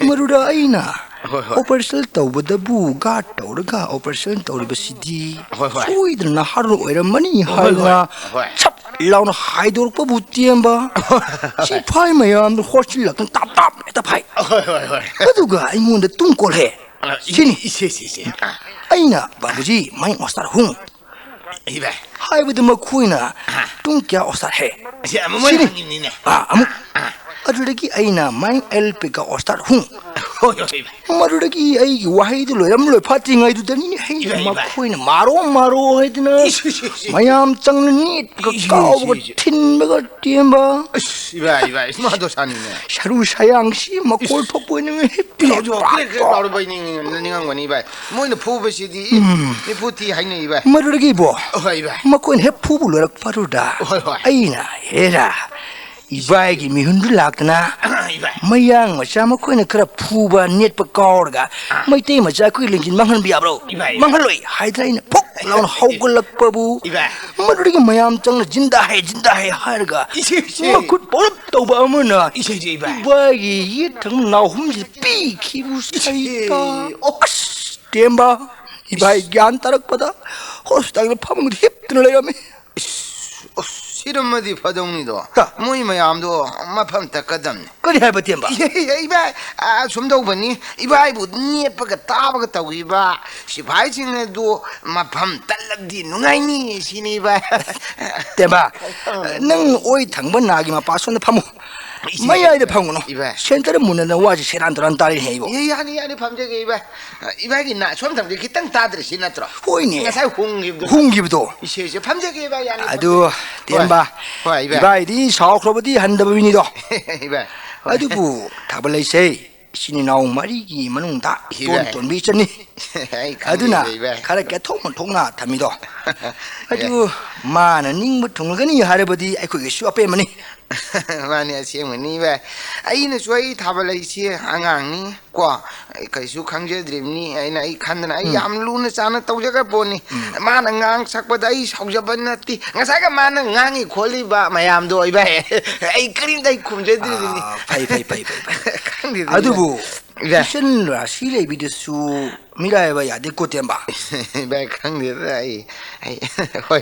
maru da ai na operation tawbada bu ga tawraga operation tori basidi soi na haru oira mani hai na chap launa hai dor pa butiamba sifai maya am hosil la tap eta phai aduga ai mun da tung kol he sini aina babuji mai ostar hung ibai hai bu ma khuina tung kya ostar he amu ni ne amu ꯑꯗꯨꯗꯒꯤ ꯑꯩꯅ ꯃꯥꯏ ꯑꯦꯜ ꯄꯤꯀ ꯑꯣꯁꯇꯥꯔ ꯍꯨꯡ ꯍꯣꯏ ꯍꯣꯏ ꯃꯗꯨꯗꯒꯤ ꯑꯩꯒꯤ ꯋꯥꯍꯩꯗꯨ ꯂꯣꯏ ꯐꯠꯇ꯭ꯔꯤꯉꯩꯗꯨꯗꯅꯤꯅꯦ ꯑꯩꯅ ꯃꯈꯣꯏꯅ ꯃꯥꯔꯣ ꯍꯥꯏꯗꯅ ꯃꯌꯥꯝ ꯆꯪꯅ ꯅꯦꯠꯄꯒ ꯀꯥꯎꯕꯒ ꯊꯤꯟꯕꯒ ꯇꯦꯝꯕ 이봐 스마도 사니네 ꯁꯔꯨ ꯁꯌꯥꯡꯁꯤ ꯃꯀꯣꯜ ꯊꯣꯛꯄ ꯑꯣꯏꯅ 닝한 이봐 뭐는 푸버시디 이푸티 하이네 이봐 ꯃꯗꯨꯗꯒꯤ ꯏꯕꯣ 이봐 ꯃꯈꯣꯏꯅ ꯍꯦꯛ ꯐꯨꯕ ꯂꯣꯏꯔꯛꯄꯗꯨꯗ ꯑꯩꯅ ꯍꯦꯔꯥ 이바에게 미흔들 락나 마양 마차 먹고는 그라 푸바 넷바 까오르가 마이테 마차 그 링긴 망한 비아브로 망할로이 하이드라인 폭 라운 하우글락바부 마루리게 마얌 짱나 진다해 하르가 마굿 보럽 떠바 어머나 이바에게 이탕 나홈지 삐 키부 사이다 옥스 템바 이바에게 안 따락바다 호스당에 파먹는 힙드를 내야매 시름머디 파동니도 모이면 암도 마팜 닦아담 그리 해봐 템바 이봐 좀 더 보니 이바이부 니에빠가 따바가 따고 이바 시바이징에도 마팜 딸락디 누가이니 시니바 템바 능 오이 당번 나기마 빠손데 파모 마야이데 파고노 센터에 문에는 와지 세란도란 딸이 해이고 아니 밤새게 이바기 나 som탐데 기땅 따들이 시나더라 호이니 나사 홍기부도 이세제 밤새게 이바 야니 아두 템바 이바이디 사오크로버디 한다비니도 아두부 타블레이세 신이 나온 말이기 만웅다 돈 미쳤니 아두나 가르게 통나 담이도 아주 많은 닝부 통을거니 하려버디 아이쿠게 수업빼머니 많이 아시면니 왜 아이는 저희 타블레이시 안강니 과 그래서 강제드림니 아이나 이 칸나 아이 암루는 자나 떠져가 보니 많은 강 삭보다 이 속잡았나티 nga사가 많은 강이 콜리바 마얌도 이봐 아이 그림다 이 kum제드리니 파이 아두부 신라 시레비드수 미라에바 야데코 템바 배 강리다 아이 호이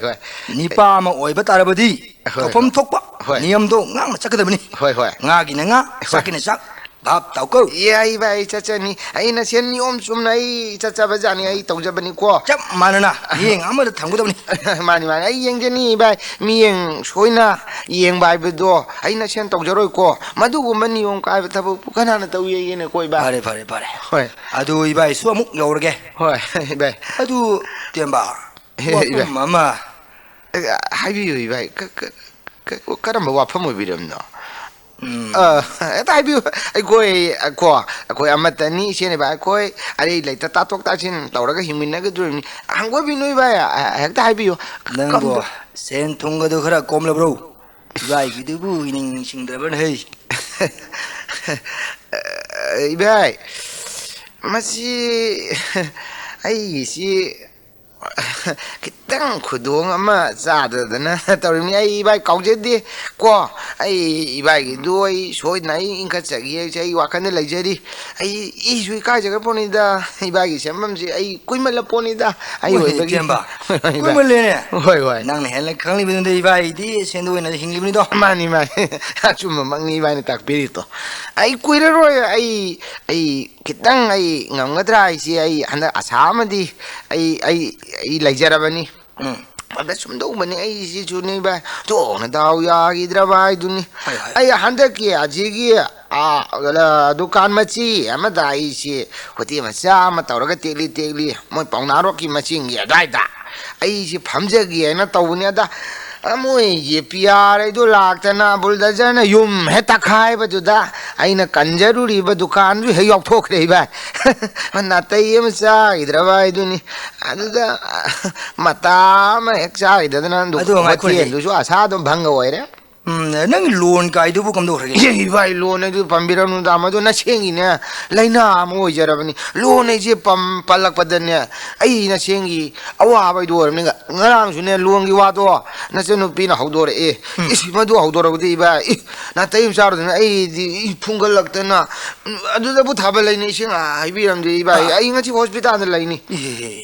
니빠마 오이바 따라버디 거품 톡바 니엄도 낭마 짝거든니 호이 ngā기는 ngā 싹기는 싹 밥 따고 예 이바이 차차니 아이나 센니 옴숨나 이 차차바자니 아이 동자바니 고 짭 많으나 이행 아무도 당구다보니 많이 아이 영제니 이바이 미행 소이나 이행 바이브도 아이나 센 동자로 있고 마두고만 이용 까이 타부 부카나나 떠위에 얘네 고이바 바래 호이 아두 이바이 수아묵 여우르게 호이 이바이 아두 땜바 이바이 마마 하이비요 이바이 그 까람 뭐 아파 뭐 비렴노 타이비요 아이고이 아마타니 시네 바 아이고이 아리 레이타 따톡 따진 떠라가 힘이나가 두니 한고 비노이 바야 핵 타이비요 넌고 센 통거도 그라 꼼려브로 이바이 기두부 이닝 싱드라번 헤이 이바이 마시 아이시 kitang khudung ama zadadana tawrimi ai bai kaujedi ko ai bai gi doi soi nai inka chagi ai wakane laijari ai i sui ka jaga poni da ai bai gi sembam ji ai kuimala poni da ai oi bagi 템바 kuimale hoi nang ne hele khangli bidun de bai di sendu ina hingli bini do mani achuma mangni bai ne tak pirito ai kuire roi ai kitang ai ngamgadra ai si ai handa asamadi ai lajarabani ada sumdobani ai si chuni ba to na daw ya gidraba ai duni ai handa ki ajigi gala dukan machi ama dai si hoti macha ma tawraga tegli moi paunaro ki macing ya daida ai si phamjagi na tawni da amoi ye piare do laktana buldazana yum heta khai baduda aina kanjaruri ba dukan ju heyok thok rei ba na tai em sa idraba iduni aduda mata ma eksa idana du ati du so asa dum bhanga oire nang loan kai du kam do rege ye bai loan du pambiranu da ma do na chengi ne laina mo jarabani loan je pam palak padanya ai na chengi awa bai do ne ngarang su ne loan gi wa do na chenu pi na hodore isi ma do hodore di ba na taim saru ne ai di pungal lakta na adu da bu thaba lai ne sing ai bi ram di ba ai ngachi hospital da lai ni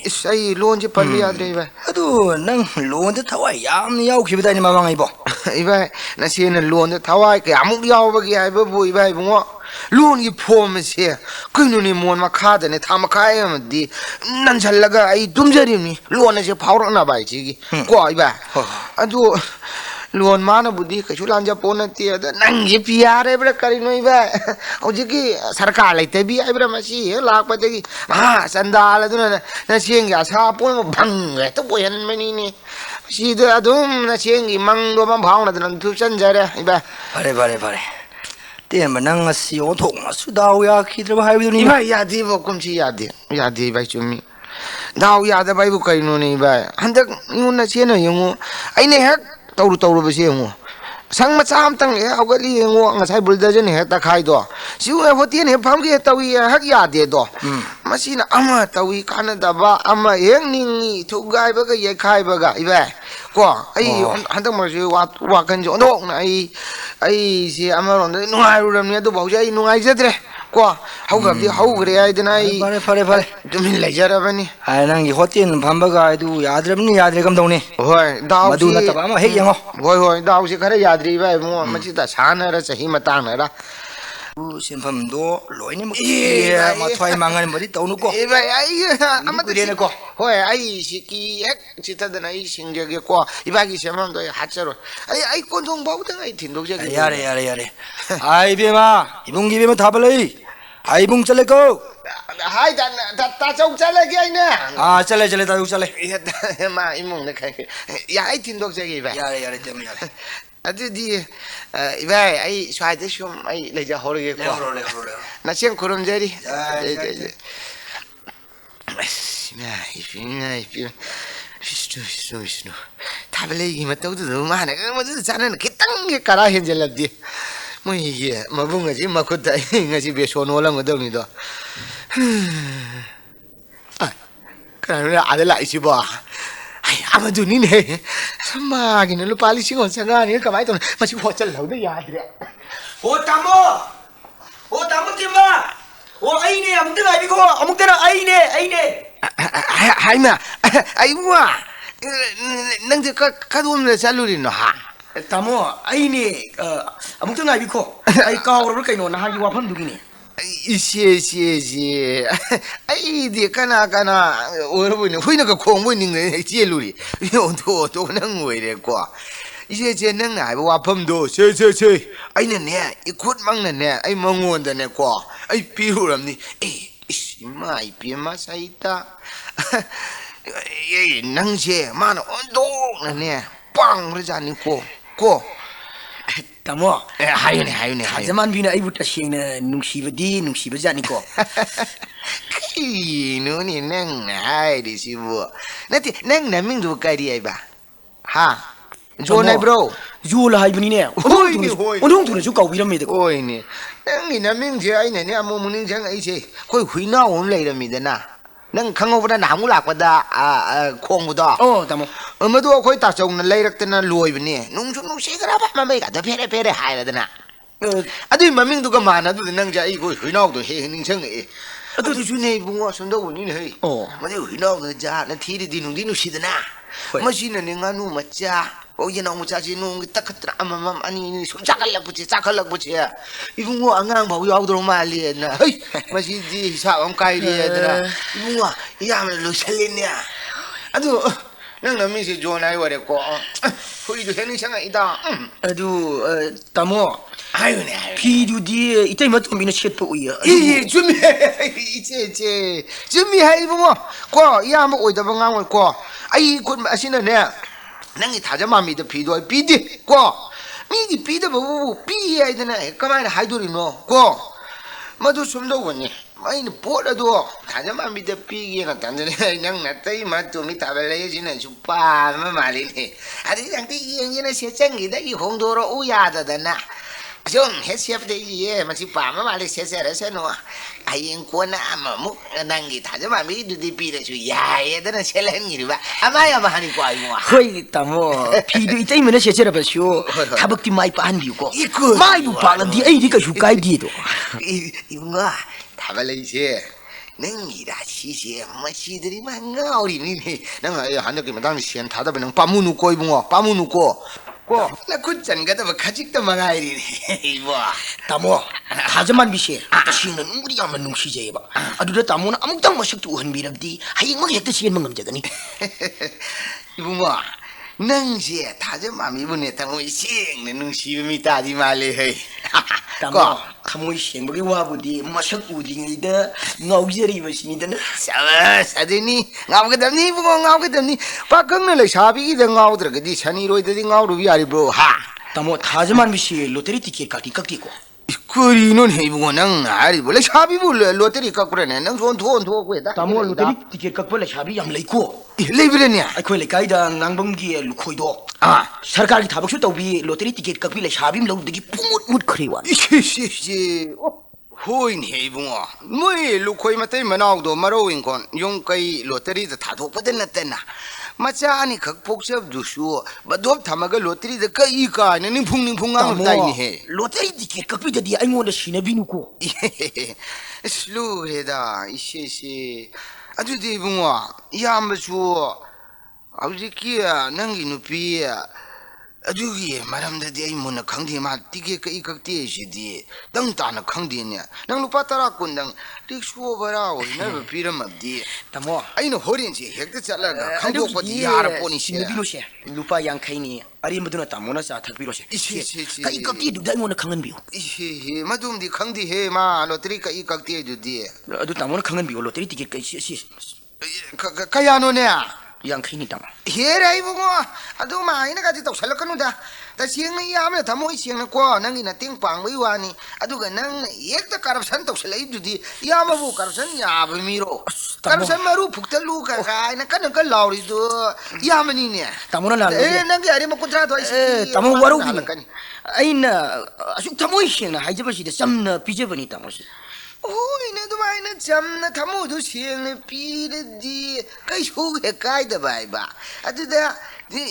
is ai loan je palli adre ba adu nang loan de thawai yam yau khibida ni mamang ai bo iba na sien loan thawai ke amuk yaw ba gi ai ba bu iba bungo loan gi form se kuinu ni mon ma kha de ne tham khai am di nan chalaga ai dumjari ni loan se phawra na bai chi gi ko iba adu Luon mana budi kesulan Japona tiada nanggi piare bra kari noi ba. Ojiki sarkar lai tebi ai bra masi lak pa tegi. Sandal tu na siengi asa pun bang tu poyan meni ni. Si tu adum na siengi mang do bang bang na tu tu san jare iba. Pare. Tiyan manang ngasi othok na su daw ya khidraba haibidu ni. Iba yadi bo kumsi yadi ba chumi. Daw yada ba ibu kari no ni ba. Handak ingun na siena yungu. Ai ne hak tauru besi yungu. Sang macam tang he agali yungu ngasai buldajan he takai do. Siu he hotian he phamgi tawi hak yade do. Masina ama tawi kana daba ama yang ningi thugai ba ga ye khai ba ga iba. Ko ai handak ma si wa kan jo no na ai si ama ron de nungai ru ram ne do bau jai nungai jadre. Ko hau ga di hau gre ai de nai. Pare. Tumin lejara bani. Ai nangi hotel phambaga du yadre kam dawni. Hoi daw Madu na taba ma he yango. Hoi daw si khare yadri ba mo machi ta sana ra sahi matang na ra. Sinfam do loine ma thwai mangan mari tawnu ko. Iba ai ama Kure na ko. Hoi ai si ki ek chita da nai singje ge ko iba gi semam do hacharo. Ai konthong bau tang ai thindok je. Yare. Ai bema ibung gi bema thabalai. Ai bung chale ko. Hai ta chong chale ge ai na. Chale ta chale. Ma imung na khai. Ya ai thindok je ge ba. Yare tem yare. Adudi iba ai swai de shum ai leja horge ko. Na chen kurum jeri. Vishnu. Tabelegi mataudu mana madu chana kitang ge kara henjelabdi. Moi ge mabunga ji makuta ngaji besono lang odong ni do. Kara adela isi ba. Ai amadu ni ne. Sama gini lu pali singon sanga ni kamai to masih hotel lau de yadre. Tamo timba. Ai ne amuk tena ai ko amuk tena ai ne. Hai ma. Ai wa. Nang de ka dum le saluri no ha. Tamo ai ne amuk tena ai ko. Ai ka ro kai no na ha gi wa pham du ni. Ishi. Ai de kana oro ni hui na ka khong bu ning ne ji luri. Yo to nang wei de kwa. Ishi nang ai wa pham do se. Ai ne ikut mang ne ai mangon da ne kwa. Ai pi ru ram ni. Ishi mai pi ma saita. Nang je mana ondo ne pang ra ni ko. Tamo hayo ne. zaman bina ai buta sheng nungsiba jani ko. No ni nang ai di sibu. Nanti nang naming du kari ai ba. Ha. Jo nai bro. Jo la hai buni ne. Odong tu ju kau bi ram me de ko. Oi ni. Nang ni naming je ai ne amu muning jang ai che. Koi hui na on lai ra mi da na. Nang khangau ba na mu lak ba da khong bu da. Tamo. Madu khoi ta chong na lai rak ta na loi bni. Nung se kara ba ma mai ga da pere hai la da na. Adu maming du ka mana du nang ja ai koi hui na du he ning chang e. Adu ju ne bu ngo som do bu ni he. Ma de hui na du ja na thi di nung si da na. Ma si na ne nga nu ma cha. O ye na mu cha ji nung ta khatra amam ani ni su chakal lak bu che. Ibu ngo angang ba yaw do ma le na. Hei ma si di sa am kai le da. Ibu ngo ya ma lo selen ya. Adu nang na mi si jo nai wa de ko. Hui du he ning chang ai da. Adu tamo. Ayo ne. Pi du di itai mat ko bina chet po ya. Jumi che. Jumi hai bu ngo. Ko ya ma oi da ba ngang ko. Ai kun asina ne. Nang I taja mami de pi do pi di ko. Mi di pi de bu pi ai de na ka mai hai do ri no. Ko. Ma du sum do woni. Mai ni po da do. Taja mami de pi ge na tan de nang na tai ma tu mi ta ba le ji na chu pa ma li ni. Adi nang ti ye na se chang gi da I hong do ro u ya da na. Jom he chef de ye ma si pa ma le se ra se no. Ai en ko na ma mu nang gi taja mami du di pi de chu ya ye da na se len ni ba. Ama ya ma hani ko ai mo. Hoi tamo pi du itai mena che ra ba shu. Thabak ti mai pa an bi ko. Mai bu pa la di ai di ka shu kai di do. Ibunga tabalai che. Nang ira chi che ma chi dri ma ngao ri ni. Nang ai han de ki ma dang sian ta da ba nang pa mu nu ko ibunga pa mu nu ko. Ko na kun chan ga da ba khajik ta ma ngai ri ni. Iwa tamo hajaman bi she. Ta shin na nuri ya man nung shi je ba. Adu da tamo na amuk tang ma shak tu han bi rabdi. Haying mag hekta sian mangam jagani. Ibunga 능시 다져 마음이 보내 당의 싱네 능시 미다지 말래 해 tamo khamoi shengbagi wabu디 masak udingida ngaujari basinidana sabas adini ngawgadamni bungo ngawgadamni pakangna le sabi gi ngawdragadi sani roidadi ngawrubi ari bro ha tamo thajaman bisi lottery ticket kakti ko kurinon he bungo nang ari bole sabi bul lottery kakurane nang zon thon tho kweda tamo lottery ticket kakpala sabi yam leiko leibirenia akhoi lekaida nangbanggi lukhoido sarkar gi thabaksu tawbi lottery ticket kakpi le sabi lawdagi pumut mut khriwa shi hoin he bungo moi lukhoi matai manawdo maroin kon yong kai lottery da thadokpaden natena machani khak phoksab dusu badop thamaga lottery da kai ka ning phung ang dai ni he lottery ticket kakpi da di aingonda sinabinu ko slow reda ishe adu de bungo yambasu aujikia nangi nupi adugi maramdadi ai mona khangdi ma tige ka ikakte shidi dang ta na khangdi ne nang lupa tara kundang riksuo bara o na piram abdi tamo ai no horin ji hekta chala ga khangdo ko di yar poni she sinabinu she lupa yang khaini ari maduna tamona sa thakbiro she ka ikakti du dai mona khangan biu he madum di khangdi he ma lottery ka ikakte du di adu tamona khangan biu lottery ticket ka kaya no ne yang khaini tamo herai bungo adu ma ina ga ti tok salakanu da ta siang ni ya me thamo siang na ko nang ina ting pang bai wani adu ga nang ekta corruption tok salai du di ya ma bu corruption ya ba miro corruption maru phuktalu ka ka ina kan ka lauri du ya ma ni ne tamona la nang ya ri ma kudra do tamo waru bi aina asuk tamo siang na haijaba si da samna pijabani tamo si ina du ma ina jamna thamo du siang ne pi di kai shu he kai da bai ba adu da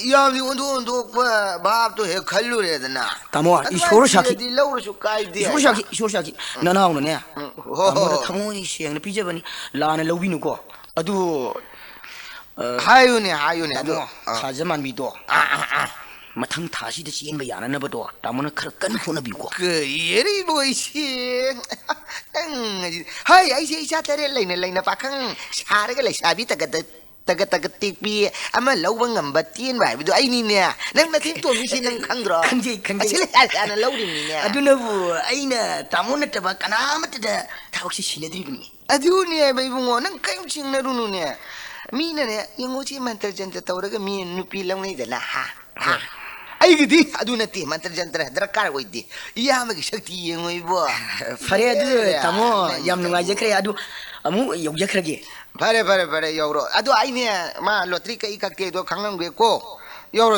ya ni ondo pa bab to he khallu re da na tamo ishoro shaki di laur su kai di ishoro shaki nana uno ne tamo tamo siang na pijabani la na lobinu ko adu hayu ne adu khajaman bi do mathang thasi da chien ba yana na ba do tamona khar kan phona bi ko yeri boy shi hai ai sai cha tare leina pakang sare ga le sabi taga tikpi ama lawang ngamba tien bai bidu ai ni ne nang na tin to mi sin nang khangro khangji sile ana lawri ni ne aduna bu aina tamona ta ba kana mata da tawksi sinadri ni adu ne bai bungo nang kai ching na runu ne mi ne yango chi mantar janta tawraga mi nupi lawnai da la ha ai gidi aduna te mantar jantra drakar oidi yamagi shakti yengoi bo fare adu tamo yam nungai jakre adu amu yog jakrage pare yoro adu ai ne ma lottery ka ikakte do khangang be ko yoro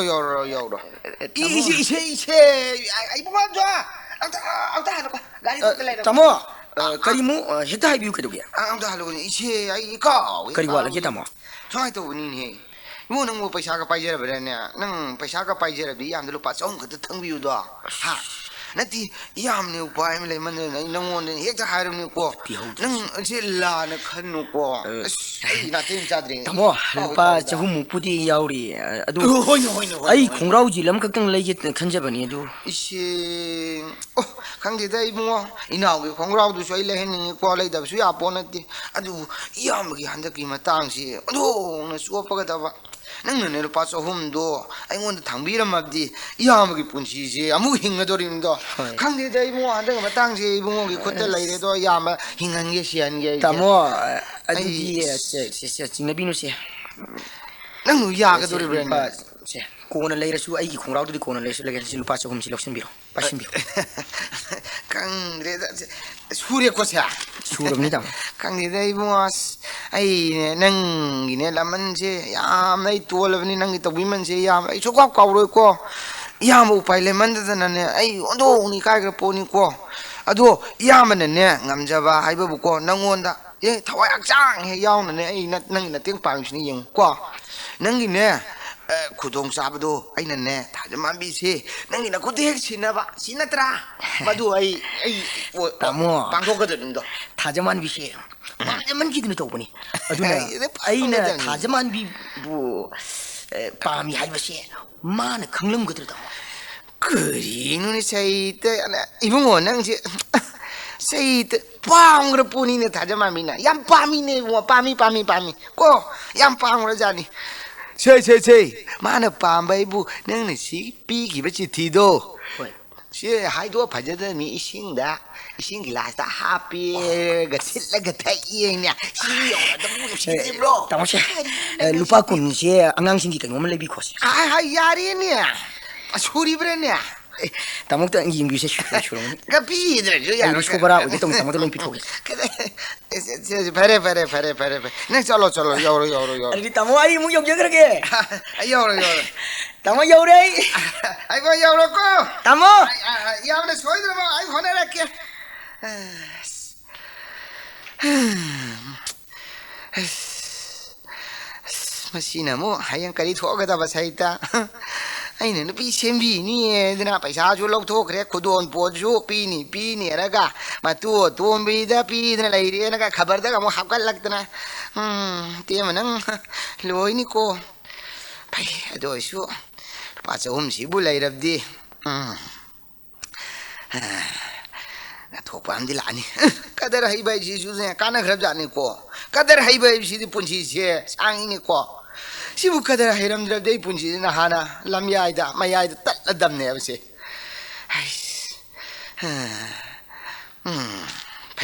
ise ai bo jo auta hano gari to kale tamo karimu hita habiu kedo ya auta halo ni ise ai ka kari wala ke tamo thai to ni ne mo nang mo paisa ka paijera bere ne nang paisa ka paijera bi yam de lupa chong ka thang biu do ha nati yam ne upai me le man ne nang on ne hek ta hairum ne ko nang se la na khan no ko ai na tin cha dring tamo lupa chahum pudi yauri adu ai khongrau ji lam kakang leje khanjabani adu isi khangde dai mo inaw ge khongrau du soi le hen ni ko le da su ya pon ti adu yam gi handa ki matang si adu na su pa ga da ba nang ne lu pa so hum do ai ngon thang bi ram abdi yam gi pun si si amu hing ga do rim do khangde dai mo handa matang si bu gi khot lai re do yam hingang ge sian ge tamo adu di se chinabinu se nang nu ya ga do ri bre se kona leira su ai gi khongrau du kona le su le si lupa chahum si loksin biro pasim biro kang re da surya ko sa suram ni tamo kang ni dai bos ai nang gi ne laman se yam nei tol ni nang to bi man se yam ai so ka ro ko yam u pai le man da na ne ai ondo ni kai ga po ni ko ado yam ne ne ngam ja ba hai ba bu ko nang on da ye thawai ak chang he yaw ne ai nang na ting pang ni yeng ko nang gi ne khudong sabdo ai na ne tha man bi se nang ina ko de sinaba sinatra badu ai tamo pangko ka de ndo 타자만 비시 타자만 기드는 또 보니 아주나 아이나 타자만 비부 밤이 하이버시 마는 강릉 거들다 그리 눈이 세이때 이분 원낭지 세이때 빵으로 뿐이네 타자만 미나 얌 밤이네 뭐 밤이 고 얌 빵으로 자니 ใช่มาน่ะปามไปบุนั่งน่ะสิปีกี่บจิตทีโดเชื่อหายตัวผัดจะมีอิชิงดะอิชิงกีฬาสตาฮาปีกสิละกะไทยเองเนี่ยชิงยอดต้องชิงบล็อกตามเช่ลูกคุณเช่อังกังสิงกิกันว่ามันเลยบีขอสิไอ้ยารีเนี่ยชูรีเบรเนี่ยตามตัวยิงบิวเช่ช่วยก็พี่เดี๋ยวลูกสกุบาระอุตส่าห์ตามตัวลงพิทูเพร่นั่งชอลยาวอันนี้ตามว่าไอ้มึงยกเยอะกันแกยาวตามว่ายาวเลยไอ้ก็ยาวก็ตามว่ายาวเลยสวยเลยไอ้คนนั้นแกมาสินะโมหายังการีทั่วก็ได้ภาษาอิตาไอ้เนี่ยพี่เชมบีนี่เดี๋ยวนะไปชาจูโลกทั่วเครียดขุดอนปวดจูปีนี่อะไรกันมาตัวมีได้ปีเดี๋ยวอะไรเรื่องนะข่าวเด็กก็มันหักกันลักษณะเตี้ยมันนั่งลอยนี่ก็ไปดูชูป้าจะอุ้มสิบุเลยรับดีถูกปามดีละนี่ก็ได้ให้ใบชีชูเนี่ยการนักรับจานี่ก็ก็ได้ให้ใบชีที่ปุ่นชีเสียสังนี่ก็สิบุก็ได้ให้รำรับได้ปุ่นชีนะฮานะลำยายdaไม่ยายdaตัดละดำเนี่ยสิไป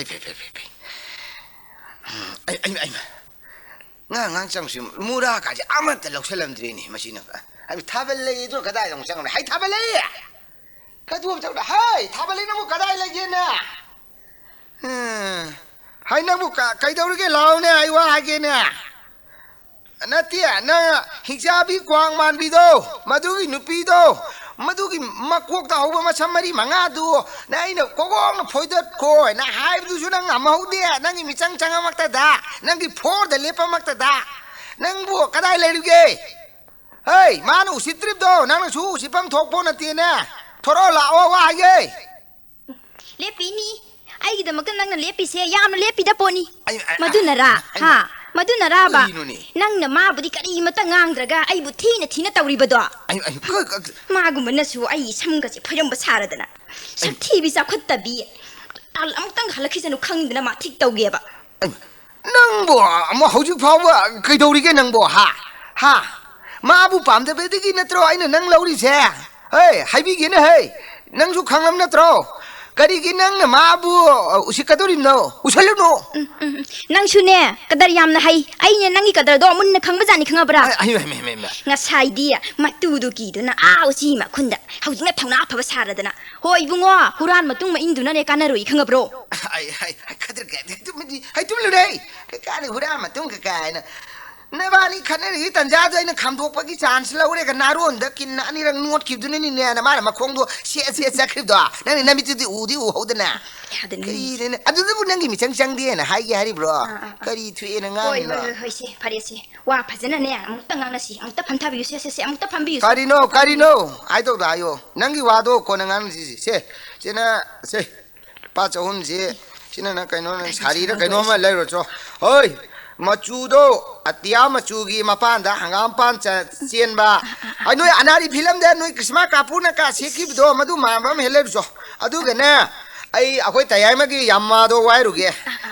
ไอ้งั้นจังสิมูราก็จะอามันแต่เราเฉลิมตรีนี่มาสินะไอ้ทับเลยตัวก็ได้ตรงจังเลยให้ทับเลยก็ตัวจังเลยให้ทับเลยนะมุกก็ได้เลยนะให้นะมุกก็ใครตัวรู้แค่เราเนี่ยไอ้ว่าให้เนี่ยนั่นที่นั่นฮิจาบีกวางมันบีโดมาดูกินุปีโดมาดูกิมาควกตาหัวมาชำมารีมังอาดูนั่นไอ้เนี่ยก็งนะพอยดัดโอยนั่นหายไปดูชุนังงามหูเดียนั่งกิมิจังมักตาดานั่งกิพอร์เดลิปมักตาดานั่งบัวก็ได้เลยดูเกเฮ้ยมาหนูสิทริปโดนั่งชูสิพังทอกปนตีนะทรอละโอว่าเย่เล็บปีนี้ไอ้กิดมันก็นั่งนั่งเล็บปีเสียยามนั่งเล็บปีตะปนี่มาดูน่ะระฮะมาดูน่ะระบะนั่งน่ะมาบุตรกันอีมาตั้งงางตระกาไอ้บุตรที่น่ะที่น่ะตาวรีบดวมากูมันน่ะสู้ไอ้ช้ำกันสิพยมภาษาระดนะสักทีบิสักขัดตะบีตาลำตั้งหาละคิดสนุกขังดินะมาทิกตาวเกียบะนั่งบัวมาเขาจุดพาวว่าใครดูดิแกนั่งบัวฮะมาบุปผามจะไปที่กินนัตโตไอ้เนี่ยนั่งเล่าดิเช่เฮ้ยให้พี่กินนะเฮ้ยนั่งสุขังลำนัตโตกะดีกินนั่งเนี่ยมาบุอุสิกระตุริมโนอุชลุโนนั่งชูเนี่ยกระดาษยามนะให้ไอ้เนี่ยนั่งอีกระดาษดอมุนนะขังบ้านนี่ขังอะไรไอ้ไม่งั้นใช่ดีอะมาดูดูกี่ตัวนะอ้าวสิมาคุณเด้อเขาจะเงียบทางหน้าพระภาษาระดับนะโอ้ยบุ้งว่าฮุรานมาตุ้งมาอินดูนั่นเนี่ยการน่ะรู้อีกขังอะไรไอ้ขัดแกตุ้มไม่ดีให้ตุ้มเลยการเนี่ยฮุรานมาตุ้งกับการนะในบ้านนี้ขันนี่ตันจ้าใจนะคำถูกปากจานสลาวเรียกนารุนเด็กกินอันนี้รังนวดคลิปดูนี่เนี่ยนะมาคงดูเสียคลิปดูนั่นนี่มิตรที่อูเขาเดินนะก็ดีเนี่ยอันนี้บุญนั่งกินมิจังดีนะหายแย่ดิบล้อก็ดีทุยนะงั้นโอ้ยเฮ้ยสิพาริสิว่าพัฒนาเนี่ยมุตตังงานสิมุตตะพันธะบิวเสียมุตตะพันบิวคาริโนไอ้ตัวได้โยนั่งกิวาโดคนงั้นสิเจน่ะสิป้าเจ้าหุ่นสินะนะกันโน่นสารีระกันโน่นมาเลยรู้จักเฮ้ยมาจูโดอัตยามาจูกีมาปานดาหางามปานจะเซียนบ้าไอ้หนุ่ยอนาดีฟิล์มเด่นหนุ่ยคริสมาคาปูนักเสียคลิปโดมาดูมาไม่เห็นเลยรู้จักอะดูกันนะไอ้อาคุยแต่ยังไม่กี่ยามมาดูไว้รู้แก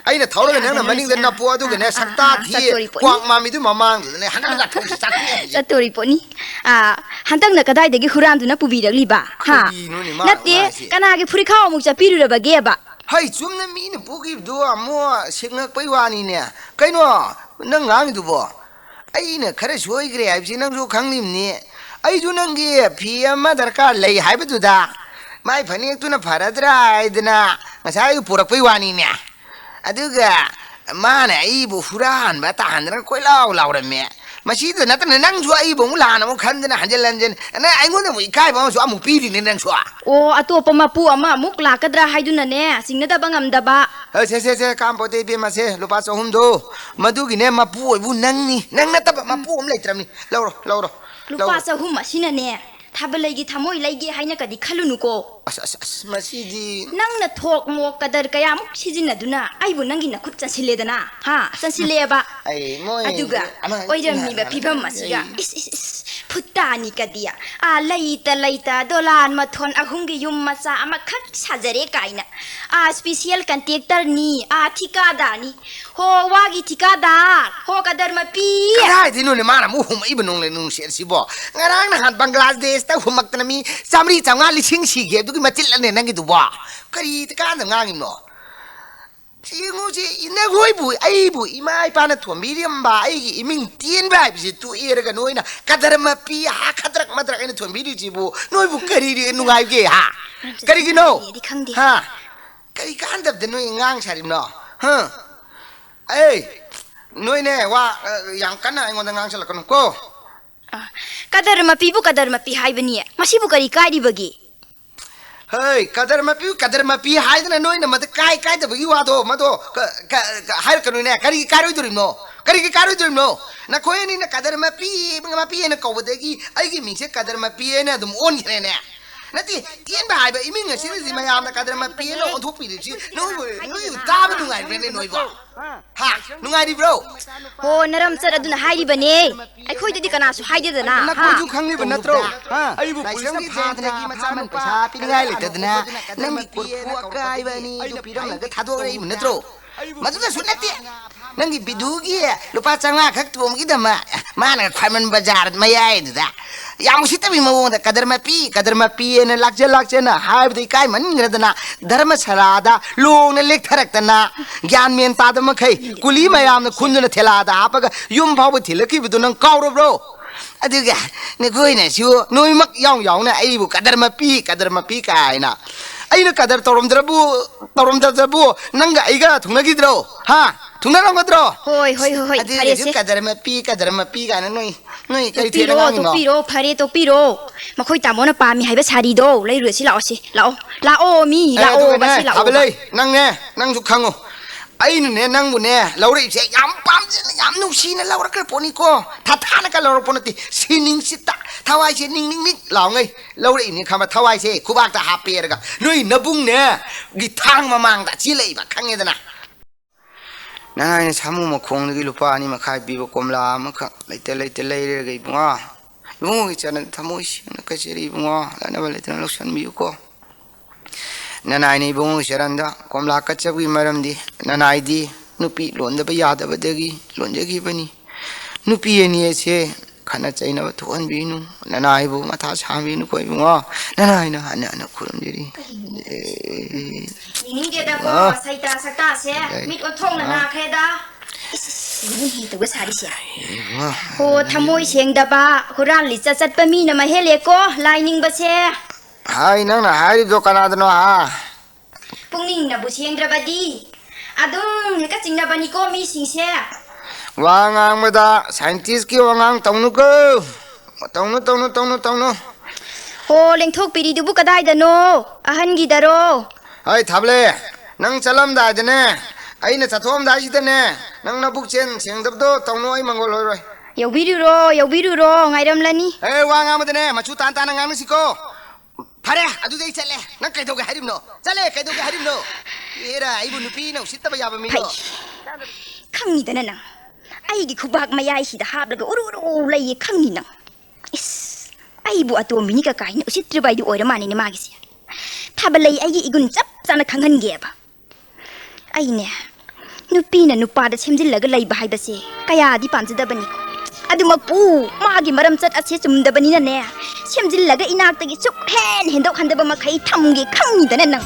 ไอ้เนี่ยเท่าไรกันนะมันนี่เดินนับปัวดูกันนะสักตาที่กวางมามีดูมามังดูเนี่ยฮันนั่นก็สักสัตว์รีปนี่ฮันตั้งนักได้เด็กฮุรานดูนะปูบีเด็กลีบ้าฮะนัดเดียกันอาเกฟุริข้าวมุกจะปีรุระบะเกียบะเฮ้ยจุ่มเนี่ยมีเนี่ยพวกที่ดูอ่ะมัวเช็คนักไปวานี่เนี่ยใครเนาะนั่งงานดูบ่ไอ้เนี่ยข้าช่วยกันไอ้พี่นั่งดูขังนิ่มเนี่ยไอ้ดูนั่งเกี่ยพี่มาดาร์การเลยหายไปดูด่าไม่พันธุ์ตัวน่ะพาราดราไอ้เดน่ะมาใช้กูปวดไปวานี่เนี่ยอะดูกะมาเนี่ยไอ้บุฟรานบ้าตาหันนั่งคุยเล่าเรื่องเมียมาชี้ตัวนั่นนั่งชัวไอ้บุ้งลานมันขันเดน่ะหันเจริญเจนนั่นไอ้งูเนี่ยมันใกล้บ้างชัวมุกปีดินั่งชัวโอ้อะตัวปมาปูอะมามุกลากระดาให้ดูนั่นเนี่ยสิ่งนั้นบังอันดับะเฮ้ยเซ่คำพูดที่เป็นมาเซ่ลูกป้าส่งดูมาดูกินเนี่ยมาปูไอ้บุนั่งนี่นั่งนั่นแต่มาปูผมเลยทำนี่เล่าลูกป้าส่งมาสินั่นเนี่ย ꯊꯥꯕꯂꯩꯒꯤ ꯊꯃꯣꯏ ꯂꯩꯒꯦ ꯍꯥꯏꯅꯒꯗꯤ ꯈꯜꯂꯨꯅꯨꯀꯣ ꯃꯁꯤꯗꯤ ꯅꯪꯅ ꯊꯣꯛ ꯃꯣꯛ ꯀꯗꯔ ꯀꯌꯥꯃꯨꯛ ꯁꯤꯖꯤꯟꯅꯗꯨꯅ ꯑꯩꯕꯨ ꯅꯪꯒꯤ ꯅꯈꯨꯠ ꯆꯟꯁꯤꯜꯂꯦꯗꯅ ꯆꯟꯁꯤꯜꯂꯦꯕ ꯑꯗꯨꯒ ꯑꯣꯏꯔꯝꯃꯤꯕ ꯐꯤꯕꯝ ꯑꯁꯤꯒ ꯐꯨꯠꯇꯥꯅꯤ ꯀꯗꯤꯌꯥ ꯂꯩꯇ ꯗꯣꯂꯥꯟ ꯃꯊꯣꯟ ꯑꯍꯨꯝꯒꯤ ꯌꯨꯝ ꯃꯆꯥ ꯑꯃꯈꯛ ꯁꯥꯖꯔꯦ ꯀꯥꯏꯅ ꯁ꯭ꯄꯤꯁꯤꯌꯦꯜ ꯀꯟꯇꯦꯛꯇꯔꯅꯤ ꯊꯤꯀꯥꯗꯥꯔꯅꯤ ꯍꯣ ꯋꯥꯒꯤ ꯊꯤꯀꯥꯗꯥꯔ ꯍꯣ ꯀꯗꯔ ꯃꯄꯤ ꯀꯗꯥꯏꯗꯩꯅꯣꯅꯦ ꯃꯥꯅ ꯑꯃꯨꯛ ꯍꯨꯝꯃꯛꯏꯕ ꯅꯣꯡꯂꯩ ꯅꯨꯡꯁꯤꯠꯁꯤꯕꯣ ꯉꯔꯥꯡ ꯅꯍꯥꯟ ꯕꯪꯒ꯭ꯂꯥꯗꯦꯁꯇ ꯍꯨꯝꯃꯛꯇꯅ ꯃꯤ 100-500 ꯁꯤꯒꯦ ꯑꯗꯨꯒꯤ ꯃꯆꯤꯜꯂꯅꯦ ꯅꯪꯒꯤꯗꯨꯕꯣ ꯀꯔꯤ ꯀꯥꯟꯗ ꯉꯥꯡꯉꯤꯅꯣ ꯌꯦꯡꯉꯨꯁꯤ ꯅꯈꯣꯏꯕꯨ ꯑꯩꯕꯨ ꯏꯃꯥ ꯏꯄꯥꯅ ꯊꯣꯟꯕꯤꯔꯝꯕ ꯑꯩꯒꯤ ꯏꯃꯤꯡ ꯇꯦꯟꯕ ꯍꯥꯏꯕꯁꯤ ꯇꯣꯛꯑꯦꯔꯒ ꯅꯣꯏꯅ ꯀꯗꯔ ꯃꯄꯤ ꯈꯗ꯭ꯔꯛ ꯃꯗ꯭ꯔꯛ ꯑꯩꯅ ꯊꯣꯟꯕꯤꯔꯤꯁꯤꯕꯨ ꯅꯣꯏꯕꯨ ꯀꯔꯤ ꯅꯨꯡꯉꯥꯏꯒꯦ ꯀꯔꯤꯒꯤꯅꯣ ꯀꯔꯤ ꯀꯥꯟꯗꯕꯗ ꯅꯣꯏ ꯉꯥꯡ ꯁꯥꯔꯤꯕꯅꯣ ꯅꯣꯏꯅꯦ ꯋꯥ ꯌꯥꯝ ꯀꯟꯅ ꯑꯩꯉꯣꯟꯗ ꯉꯥꯡꯁꯜꯂꯛꯀꯅꯨ ꯀꯣ ꯀꯗꯔ ꯃꯄꯤ ꯍꯥꯏꯕꯅꯤ ꯃꯁꯤꯕꯨ ꯀꯔꯤ ꯀꯥꯏꯔꯤꯕꯒꯦ कदर मपी हाइदना नोइन मत काय काय दबगी वादो मदो हाइर कनुने करी कारोइदुरिनो करी कारोइदुरिनो ना खोयनी ना कदर मपी ने कौबदेगी आइगी मिंसे कदर मपी ने अदुम ओन खरेने नती तीन बा हाइबा इमिंग सिरिजि मयामना कदर मपी ने ओंथोपिरिसि नोइ ताब नुंगाइ रेने नोइबो नुंगाइरि ब्रो हो नरम चर अदुना हाइरिबने अखोइदि कनासु हाइदेदना ना कोजु खंगलिब नत्रो आइबु पुलिसना फादनागी मचामन पैसा पिनिगाइ लेतदना नंगी कुरफु अकाइबनी दु पिरमलगा थादोरै नत्रो मदुदा सुनते नंगी बिदुगी लुपा चंगा खक तुमगिदमा माना खामन बाजार मयाइददा याम सितबि मवोंदा कदर मपी ने लाक्चे ना हाइबदि काय मनग्रदना धर्म सरादा लोंगने लेखथरक्तना ज्ञान मेन तादम खै कुली मयाम खुंदुना थेलादा आपगा युम भाव थिलकिबदु नंग काउरब्रो अदुगा ने गोइना सु नोइमक याउना आइबु कदर मपी काइना अइना कदर तोरमद्रबु नंगा आइगा थुंगगिद्रो थुंगरंगद्रो होय फरेसे कदर मपी गाना नोइ करि थेरंगानो फरे तो पिरो मखोइ तामोना पामी हाइबा सारीदो लैरुसि लाओ मी लाओ बसि लाओ अबलै नंगजु खंगो अइने नंगुने लौरैसे याम पामजन याम नुसीना लौरकर पोनिको थाथाना का लौर पोनति सिनिंग सिता थावाइसे निंग लाउङै लौरैनि खमा थावाइसे खुबाकता हापेरगा नोइ नबुङने गि थाङ ममाङदा चिलैबा खंगेदना नायने सामु मखोंदगी लुपा अनि मखाइ बिबो कोमला मख लैते लैरेगा इबुङो इचन थमोइसि न कचेरि इबुङो लानबा लैतन लौसन बियुको ननाइने इबुङो शरंदा कोमला कचबगी मरमदि ननाइदि नुपी लोंदबा यादबदगी लोंजगिबनी नुपी एनिएसे खना चैनब थोनबिनु ननाइबु मथा साबिनु को इबुङो ननाइना हना खुरमजिरि निंगेदाको सैता सतासे मिट ओथोंना नाखेदा तब सारिसे हो थमोइ सेंदबा हुरानलि चचतपा मीना महेलेको लाइनिंगबसे हाय नंगना हाय दो कनादनो पुंगनिंगनाबु सेंद्रबदी अदुम हेका चिंगनाबनिको मी सिंसे वांगांगबदा साइंटिस्ट की वांगांग तौनु हो लेंथोक पिरिदुबु कदाइदनो अहनगिदरो हाय थाबले नंग चलमदादने अइने चथोमदासिदने नंग नबुक चेन सेंगदबदो तौनु अइ मंगोल होय यौबिरुरो ngairamlani ए वांगामदने मचु तान ngangnसिको फरे अदुदै चले नंग कैदोगे हरिमनो चले कैदोगे हरिमनो एरा आइबु नुपी नौ सितबा याबा मिनो खंगिदना नंग आइगी खुबाक मयाइ सिदा हाबलगा उरुरो लैये खंगी नंग इस आइबु अतोमिनि का काइने उसित्रबाइदु ओइरा मानिने मागिसे थाबलै आइगी इगुन चप चाना खंगनगेबा आइने नुपीना नुपादा सेमजिल्लगा लैबा हाइबसे कयादि पांजदबनिको अदुमपु मागी मरम चट असे चुमदबनिना ने सेमजिल्लगा इनाक्तगी चुक हेन हेंदोक हंदबा मखै थमगे खंगिदना नंग